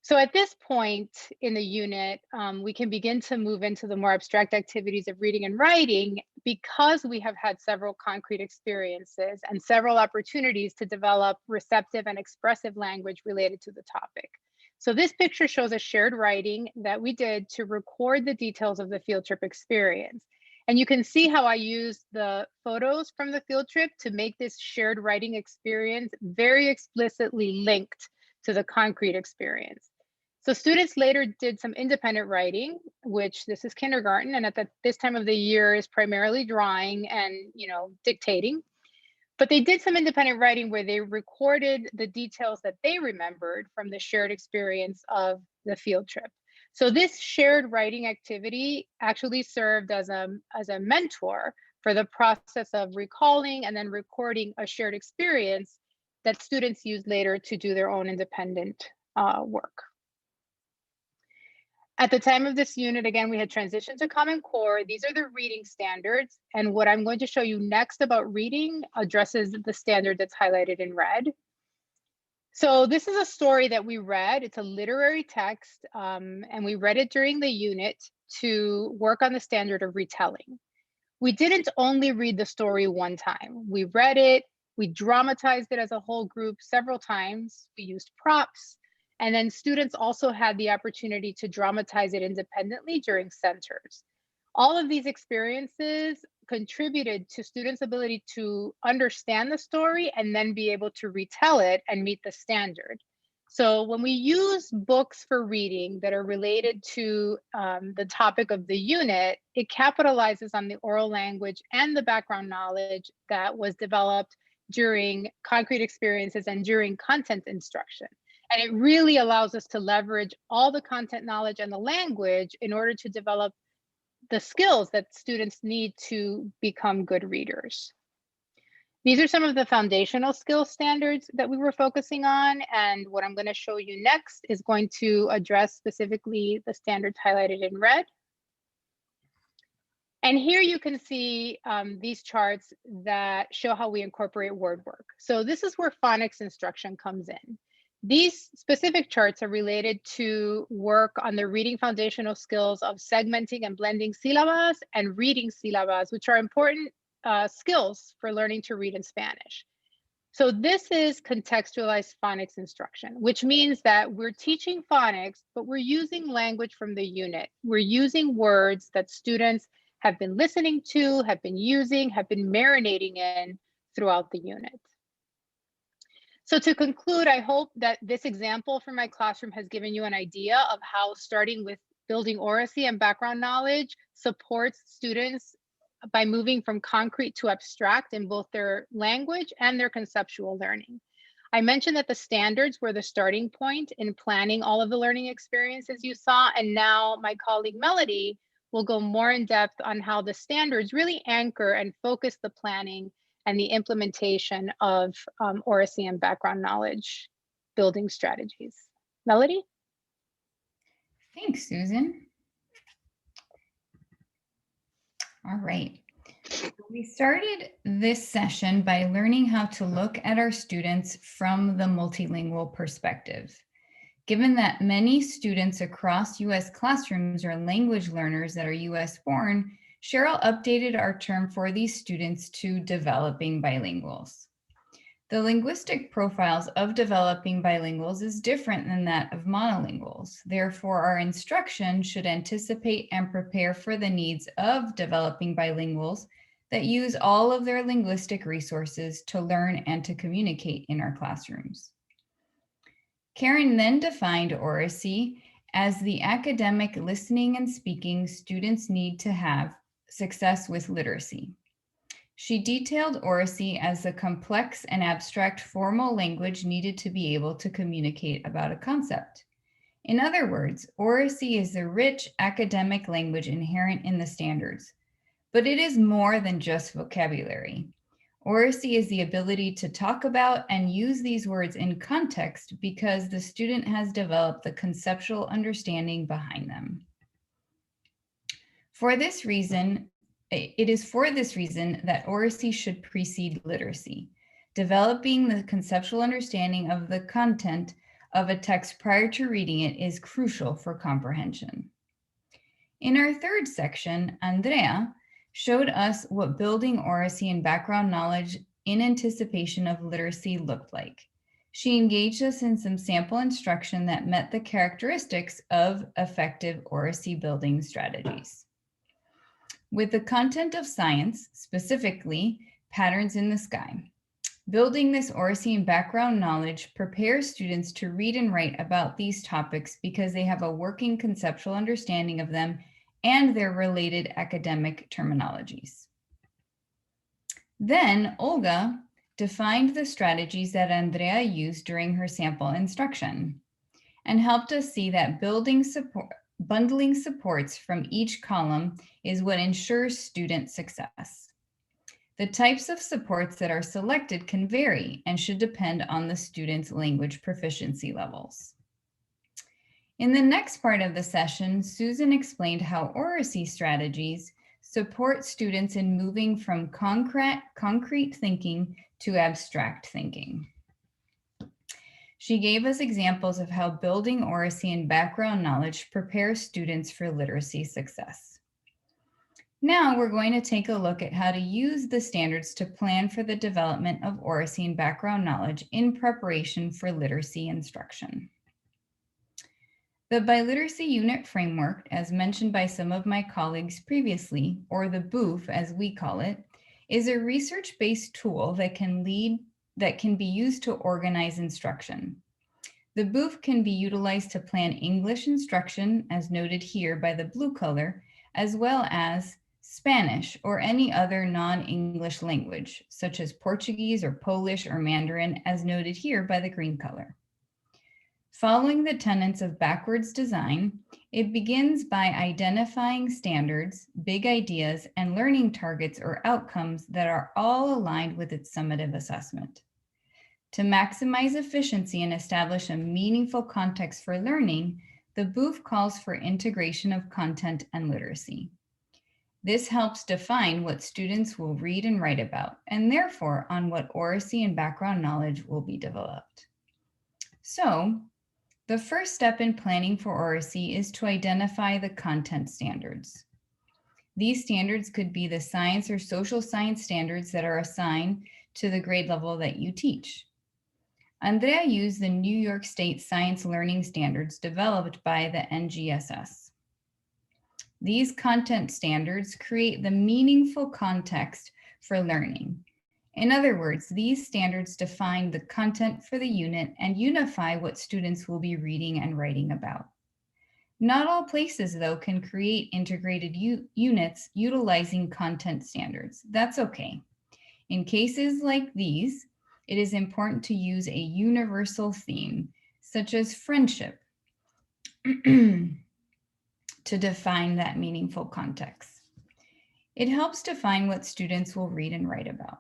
So at this point in the unit, we can begin to move into the more abstract activities of reading and writing because we have had several concrete experiences and several opportunities to develop receptive and expressive language related to the topic. So this picture shows a shared writing that we did to record the details of the field trip experience. And you can see how I used the photos from the field trip to make this shared writing experience very explicitly linked to the concrete experience. So students later did some independent writing, which this is kindergarten, and at this time of the year is primarily drawing and dictating. But they did some independent writing where they recorded the details that they remembered from the shared experience of the field trip. So this shared writing activity actually served as a mentor for the process of recalling and then recording a shared experience that students used later to do their own independent work. At the time of this unit, again, we had transitioned to Common Core. These are the reading standards. And what I'm going to show you next about reading addresses the standard that's highlighted in red. So this is a story that we read. It's a literary text, and we read it during the unit to work on the standard of retelling. We didn't only read the story one time. We read it, we dramatized it as a whole group several times. We used props. And then students also had the opportunity to dramatize it independently during centers. All of these experiences contributed to students' ability to understand the story and then be able to retell it and meet the standard. So when we use books for reading that are related to the topic of the unit, it capitalizes on the oral language and the background knowledge that was developed during concrete experiences and during content instruction. And it really allows us to leverage all the content knowledge and the language in order to develop the skills that students need to become good readers. These are some of the foundational skill standards that we were focusing on. And what I'm going to show you next is going to address specifically the standards highlighted in red. And here you can see these charts that show how we incorporate word work. So this is where phonics instruction comes in. These specific charts are related to work on the reading foundational skills of segmenting and blending syllabus and reading syllabus, which are important skills for learning to read in Spanish. So this is contextualized phonics instruction, which means that we're teaching phonics, but we're using language from the unit. We're using words that students have been listening to, have been using, have been marinating in throughout the unit. So to conclude, I hope that this example from my classroom has given you an idea of how starting with building oracy and background knowledge supports students by moving from concrete to abstract in both their language and their conceptual learning. I mentioned that the standards were the starting point in planning all of the learning experiences you saw, and now my colleague Melody will go more in depth on how the standards really anchor and focus the planning and the implementation of oracy and background knowledge building strategies. Melody? Thanks, Susan. All right. We started this session by learning how to look at our students from the multilingual perspective. Given that many students across US classrooms are language learners that are US born, Cheryl updated our term for these students to developing bilinguals. The linguistic profiles of developing bilinguals is different than that of monolinguals. Therefore, our instruction should anticipate and prepare for the needs of developing bilinguals that use all of their linguistic resources to learn and to communicate in our classrooms. Karen then defined oracy as the academic listening and speaking students need to have success with literacy. She detailed oracy as the complex and abstract formal language needed to be able to communicate about a concept. In other words, oracy is the rich academic language inherent in the standards, but it is more than just vocabulary. Oracy is the ability to talk about and use these words in context because the student has developed the conceptual understanding behind them. It is for this reason that oracy should precede literacy. Developing the conceptual understanding of the content of a text prior to reading it is crucial for comprehension. In our third section, Andrea showed us what building oracy and background knowledge in anticipation of literacy looked like. She engaged us in some sample instruction that met the characteristics of effective oracy building strategies. With the content of science, specifically patterns in the sky, building this oracy and background knowledge prepares students to read and write about these topics because they have a working conceptual understanding of them and their related academic terminologies. Then Olga defined the strategies that Andrea used during her sample instruction and helped us see that bundling supports from each column is what ensures student success. The types of supports that are selected can vary and should depend on the student's language proficiency levels. In the next part of the session, Susan explained how oracy strategies support students in moving from concrete thinking to abstract thinking. She gave us examples of how building oracy and background knowledge prepares students for literacy success. Now we're going to take a look at how to use the standards to plan for the development of oracy and background knowledge in preparation for literacy instruction. The Biliteracy Unit Framework, as mentioned by some of my colleagues previously, or the BOOF as we call it, is a research-based tool that can be used to organize instruction. The BOOF can be utilized to plan English instruction, as noted here by the blue color, as well as Spanish or any other non-English language, such as Portuguese or Polish or Mandarin, as noted here by the green color. Following the tenets of backwards design, it begins by identifying standards, big ideas, and learning targets or outcomes that are all aligned with its summative assessment. To maximize efficiency and establish a meaningful context for learning, the BOOF calls for integration of content and literacy. This helps define what students will read and write about, and therefore on what oracy and background knowledge will be developed. So, the first step in planning for oracy is to identify the content standards. These standards could be the science or social science standards that are assigned to the grade level that you teach. Andrea used the New York State Science Learning Standards developed by the NGSS. These content standards create the meaningful context for learning In other words, these standards define the content for the unit and unify what students will be reading and writing about. Not all places, though, can create integrated units utilizing content standards. That's okay. In cases like these, it is important to use a universal theme, such as friendship, to define that meaningful context. It helps define what students will read and write about.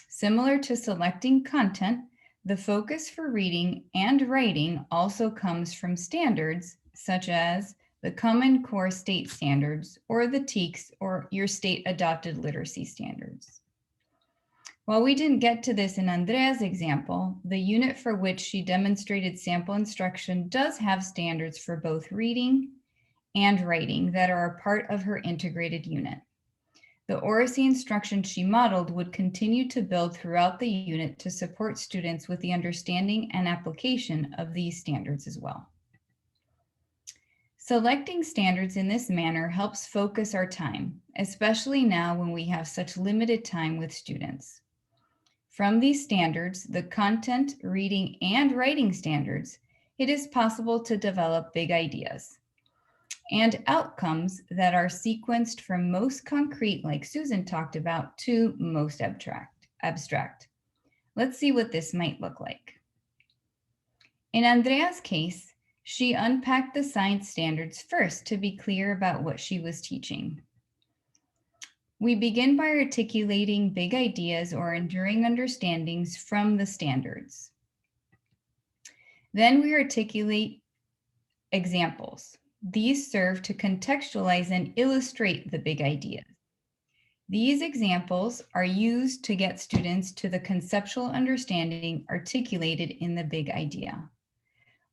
Similar to selecting content, the focus for reading and writing also comes from standards such as the Common Core State Standards or the TEKS or your state adopted literacy standards. While we didn't get to this in Andrea's example, the unit for which she demonstrated sample instruction does have standards for both reading and writing that are a part of her integrated unit. The Oracy instruction she modeled would continue to build throughout the unit to support students with the understanding and application of these standards as well. Selecting standards in this manner helps focus our time, especially now when we have such limited time with students. From these standards, the content, reading, and writing standards, it is possible to develop big ideas and outcomes that are sequenced from most concrete, like Susan talked about, to most abstract. Let's see what this might look like. In Andrea's case, she unpacked the science standards first to be clear about what she was teaching. We begin by articulating big ideas or enduring understandings from the standards. Then we articulate examples. These serve to contextualize and illustrate the big ideas. These examples are used to get students to the conceptual understanding articulated in the big idea.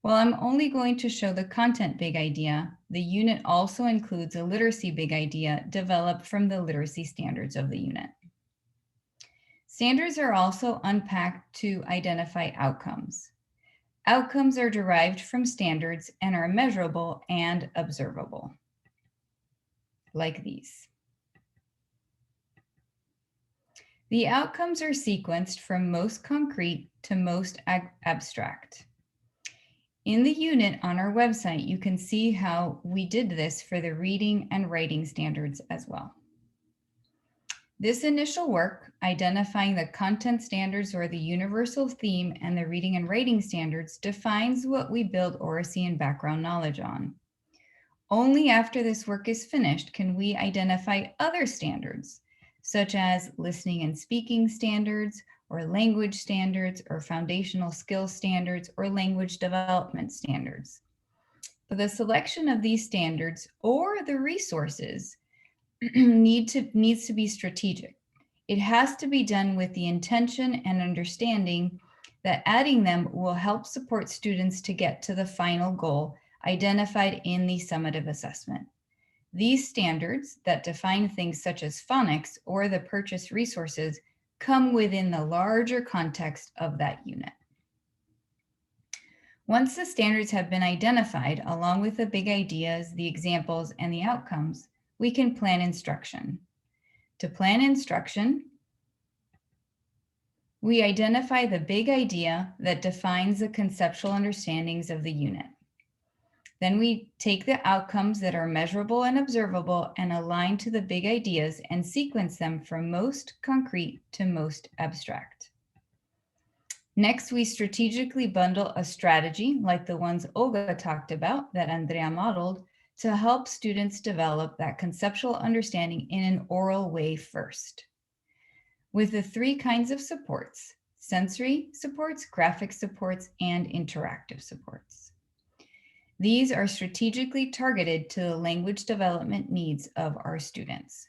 While I'm only going to show the content big idea, the unit also includes a literacy big idea developed from the literacy standards of the unit. Standards are also unpacked to identify outcomes. Outcomes are derived from standards and are measurable and observable, like these. The outcomes are sequenced from most concrete to most abstract. In the unit on our website, you can see how we did this for the reading and writing standards as well. This initial work, identifying the content standards or the universal theme and the reading and writing standards, defines what we build Oracy and background knowledge on. Only after this work is finished can we identify other standards, such as listening and speaking standards, or language standards, or foundational skills standards, or language development standards. But the selection of these standards or the resources needs to be strategic. It has to be done with the intention and understanding that adding them will help support students to get to the final goal identified in the summative assessment. These standards that define things such as phonics or the purchase resources come within the larger context of that unit. Once the standards have been identified, along with the big ideas, the examples, and the outcomes, we can plan instruction. To plan instruction, we identify the big idea that defines the conceptual understandings of the unit. Then we take the outcomes that are measurable and observable and align to the big ideas and sequence them from most concrete to most abstract. Next, we strategically bundle a strategy like the ones Olga talked about that Andrea modeled to help students develop that conceptual understanding in an oral way first. With the three kinds of supports: sensory supports, graphic supports, and interactive supports. These are strategically targeted to the language development needs of our students.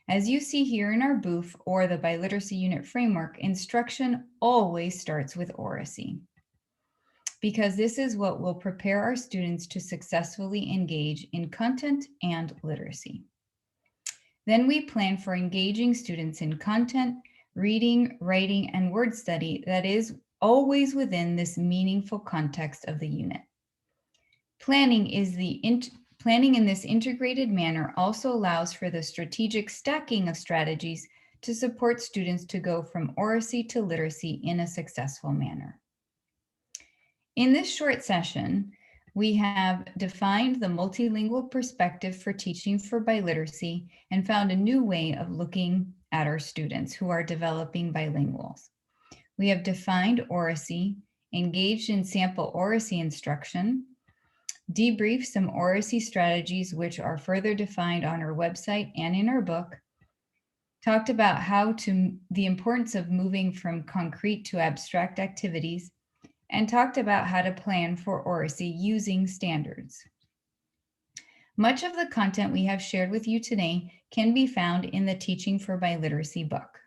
As you see here in our BOOF or the Biliteracy Unit Framework, instruction always starts with Oracy, because this is what will prepare our students to successfully engage in content and literacy. Then we plan for engaging students in content, reading, writing, and word study that is always within this meaningful context of the unit. Planning in this integrated manner also allows for the strategic stacking of strategies to support students to go from oracy to literacy in a successful manner. In this short session, we have defined the multilingual perspective for teaching for biliteracy and found a new way of looking at our students who are developing bilinguals. We have defined oracy, engaged in sample oracy instruction, debriefed some oracy strategies which are further defined on our website and in our book, talked about the importance of moving from concrete to abstract activities, and talked about how to plan for oracy using standards. Much of the content we have shared with you today can be found in the Teaching for Biliteracy book.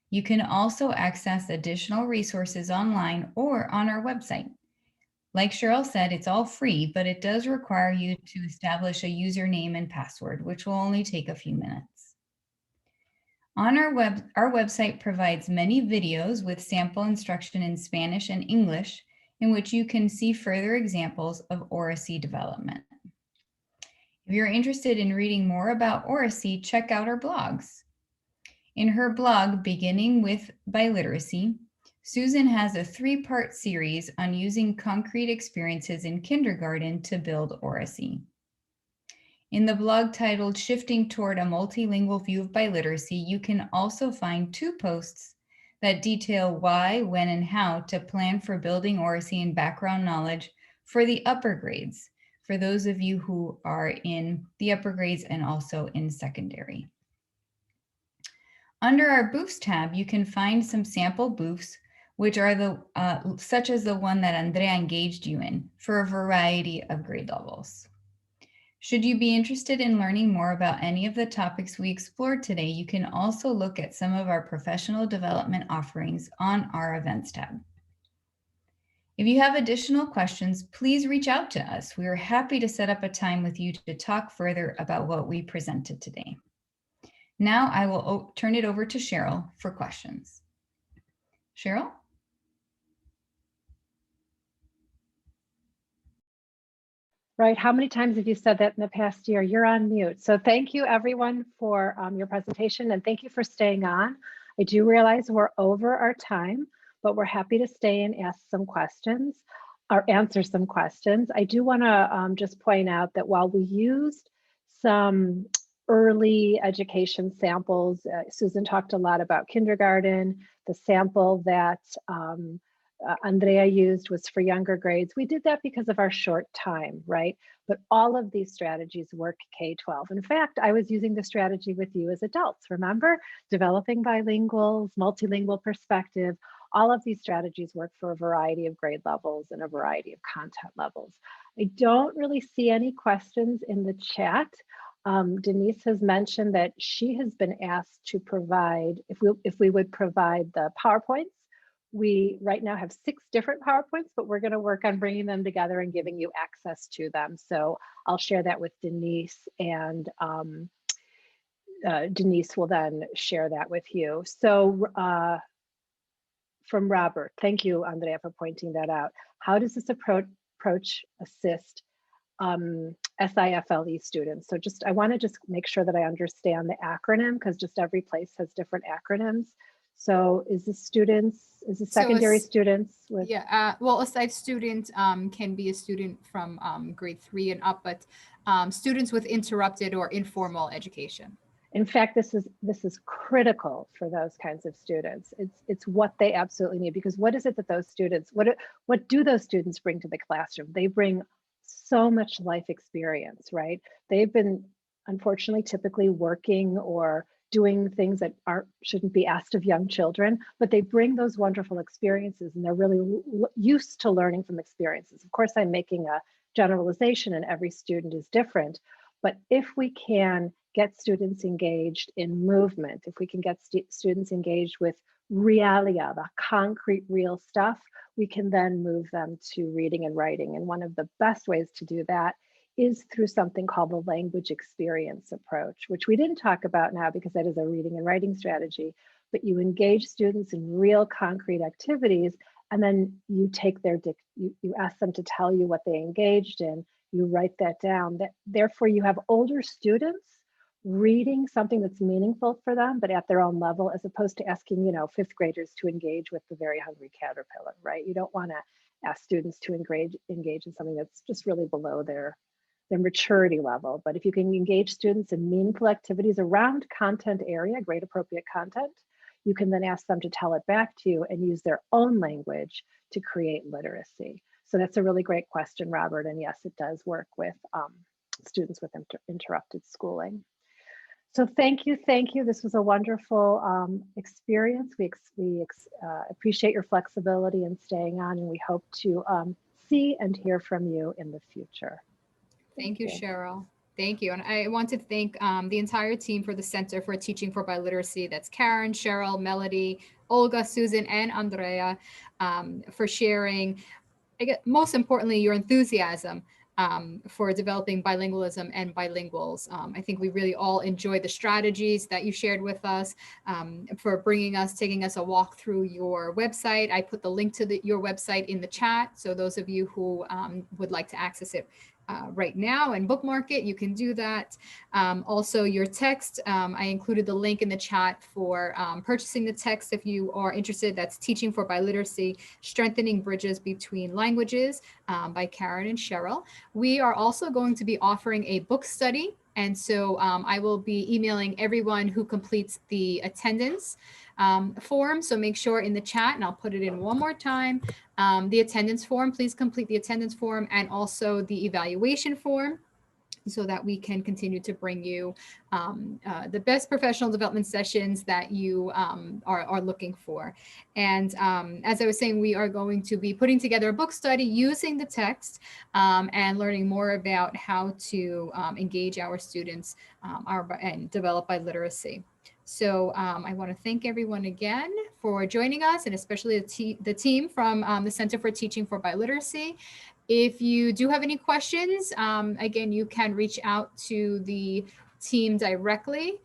You can also access additional resources online or on our website. Like Cheryl said, it's all free, but it does require you to establish a username and password, which will only take a few minutes. On our website provides many videos with sample instruction in Spanish and English, in which you can see further examples of oracy development. If you're interested in reading more about oracy, check out our blogs. In her blog, Beginning with Biliteracy, Susan has a 3-part series on using concrete experiences in kindergarten to build oracy. In the blog titled Shifting Toward a Multilingual View of Biliteracy, you can also find 2 posts that detail why, when, and how to plan for building oracy and background knowledge for the upper grades, for those of you who are in the upper grades and also in secondary. Under our Booths tab, you can find some sample booths, which are such as the one that Andrea engaged you in for a variety of grade levels. Should you be interested in learning more about any of the topics we explored today, you can also look at some of our professional development offerings on our Events tab. If you have additional questions, please reach out to us. We are happy to set up a time with you to talk further about what we presented today. Now I will turn it over to Cheryl for questions. Cheryl? Right, how many times have you said that in the past year? You're on mute. So thank you everyone for your presentation, and thank you for staying on. I do realize we're over our time, but we're happy to stay and ask some questions or answer some questions. I do want to just point out that while we used some early education samples, Susan talked a lot about kindergarten. The sample that Andrea used was for younger grades. We did that because of our short time, right? But all of these strategies work K-12. In fact, I was using the strategy with you as adults, remember? Developing bilinguals, multilingual perspective, all of these strategies work for a variety of grade levels and a variety of content levels. I don't really see any questions in the chat. Denise has mentioned that she has been asked to provide, if we would provide the PowerPoints. We right now have 6 different PowerPoints, but we're going to work on bringing them together and giving you access to them. So I'll share that with Denise, and Denise will then share that with you. So from Robert, thank you, Andrea, for pointing that out. How does this approach assist SIFLE students? So I want to just make sure that I understand the acronym, because just every place has different acronyms. So is this secondary students with? Yeah, well, a sight student can be a student from grade 3 and up, but students with interrupted or informal education. In fact, this is critical for those kinds of students. It's what they absolutely need, because what is it that those students, what do those students bring to the classroom? They bring so much life experience, right? They've been, unfortunately, typically working or doing things that shouldn't be asked of young children, but they bring those wonderful experiences, and they're really used to learning from experiences. Of course, I'm making a generalization and every student is different, but if we can get students engaged in movement, if we can get students engaged with realia, the concrete real stuff, we can then move them to reading and writing. And one of the best ways to do that is through something called the language experience approach, which we didn't talk about now because that is a reading and writing strategy, but you engage students in real concrete activities, and then you take you ask them to tell you what they engaged in, you write that down. Therefore, you have older students reading something that's meaningful for them, but at their own level, as opposed to asking, fifth graders to engage with the very hungry caterpillar, right? You don't want to ask students to engage in something that's just really below their maturity level. But if you can engage students in meaningful activities around content area, grade appropriate content, you can then ask them to tell it back to you and use their own language to create literacy. So that's a really great question, Robert. And yes, it does work with students with interrupted schooling. So thank you. This was a wonderful experience. We appreciate your flexibility in staying on, and we hope to see and hear from you in the future. Thank you, Cheryl. Thank you. And I want to thank the entire team for the Center for Teaching for Biliteracy. That's Karen, Cheryl, Melody, Olga, Susan, and Andrea for sharing, most importantly, your enthusiasm for developing bilingualism and bilinguals. I think we really all enjoyed the strategies that you shared with us for taking us a walk through your website. I put the link to your website in the chat. So those of you who would like to access it right now and bookmark it, you can do that. Also your text, I included the link in the chat for purchasing the text if you are interested. That's Teaching for Biliteracy, Strengthening Bridges Between Languages by Karen and Cheryl. We are also going to be offering a book study. And so I will be emailing everyone who completes the attendance form. So make sure in the chat, and I'll put it in one more time, the attendance form, please complete the attendance form and also the evaluation form, so that we can continue to bring you the best professional development sessions that you are looking for. And as I was saying, we are going to be putting together a book study using the text and learning more about how to engage our students and develop biliteracy. So I want to thank everyone again for joining us, and especially the team from the Center for Teaching for Biliteracy. If you do have any questions, again, you can reach out to the team directly.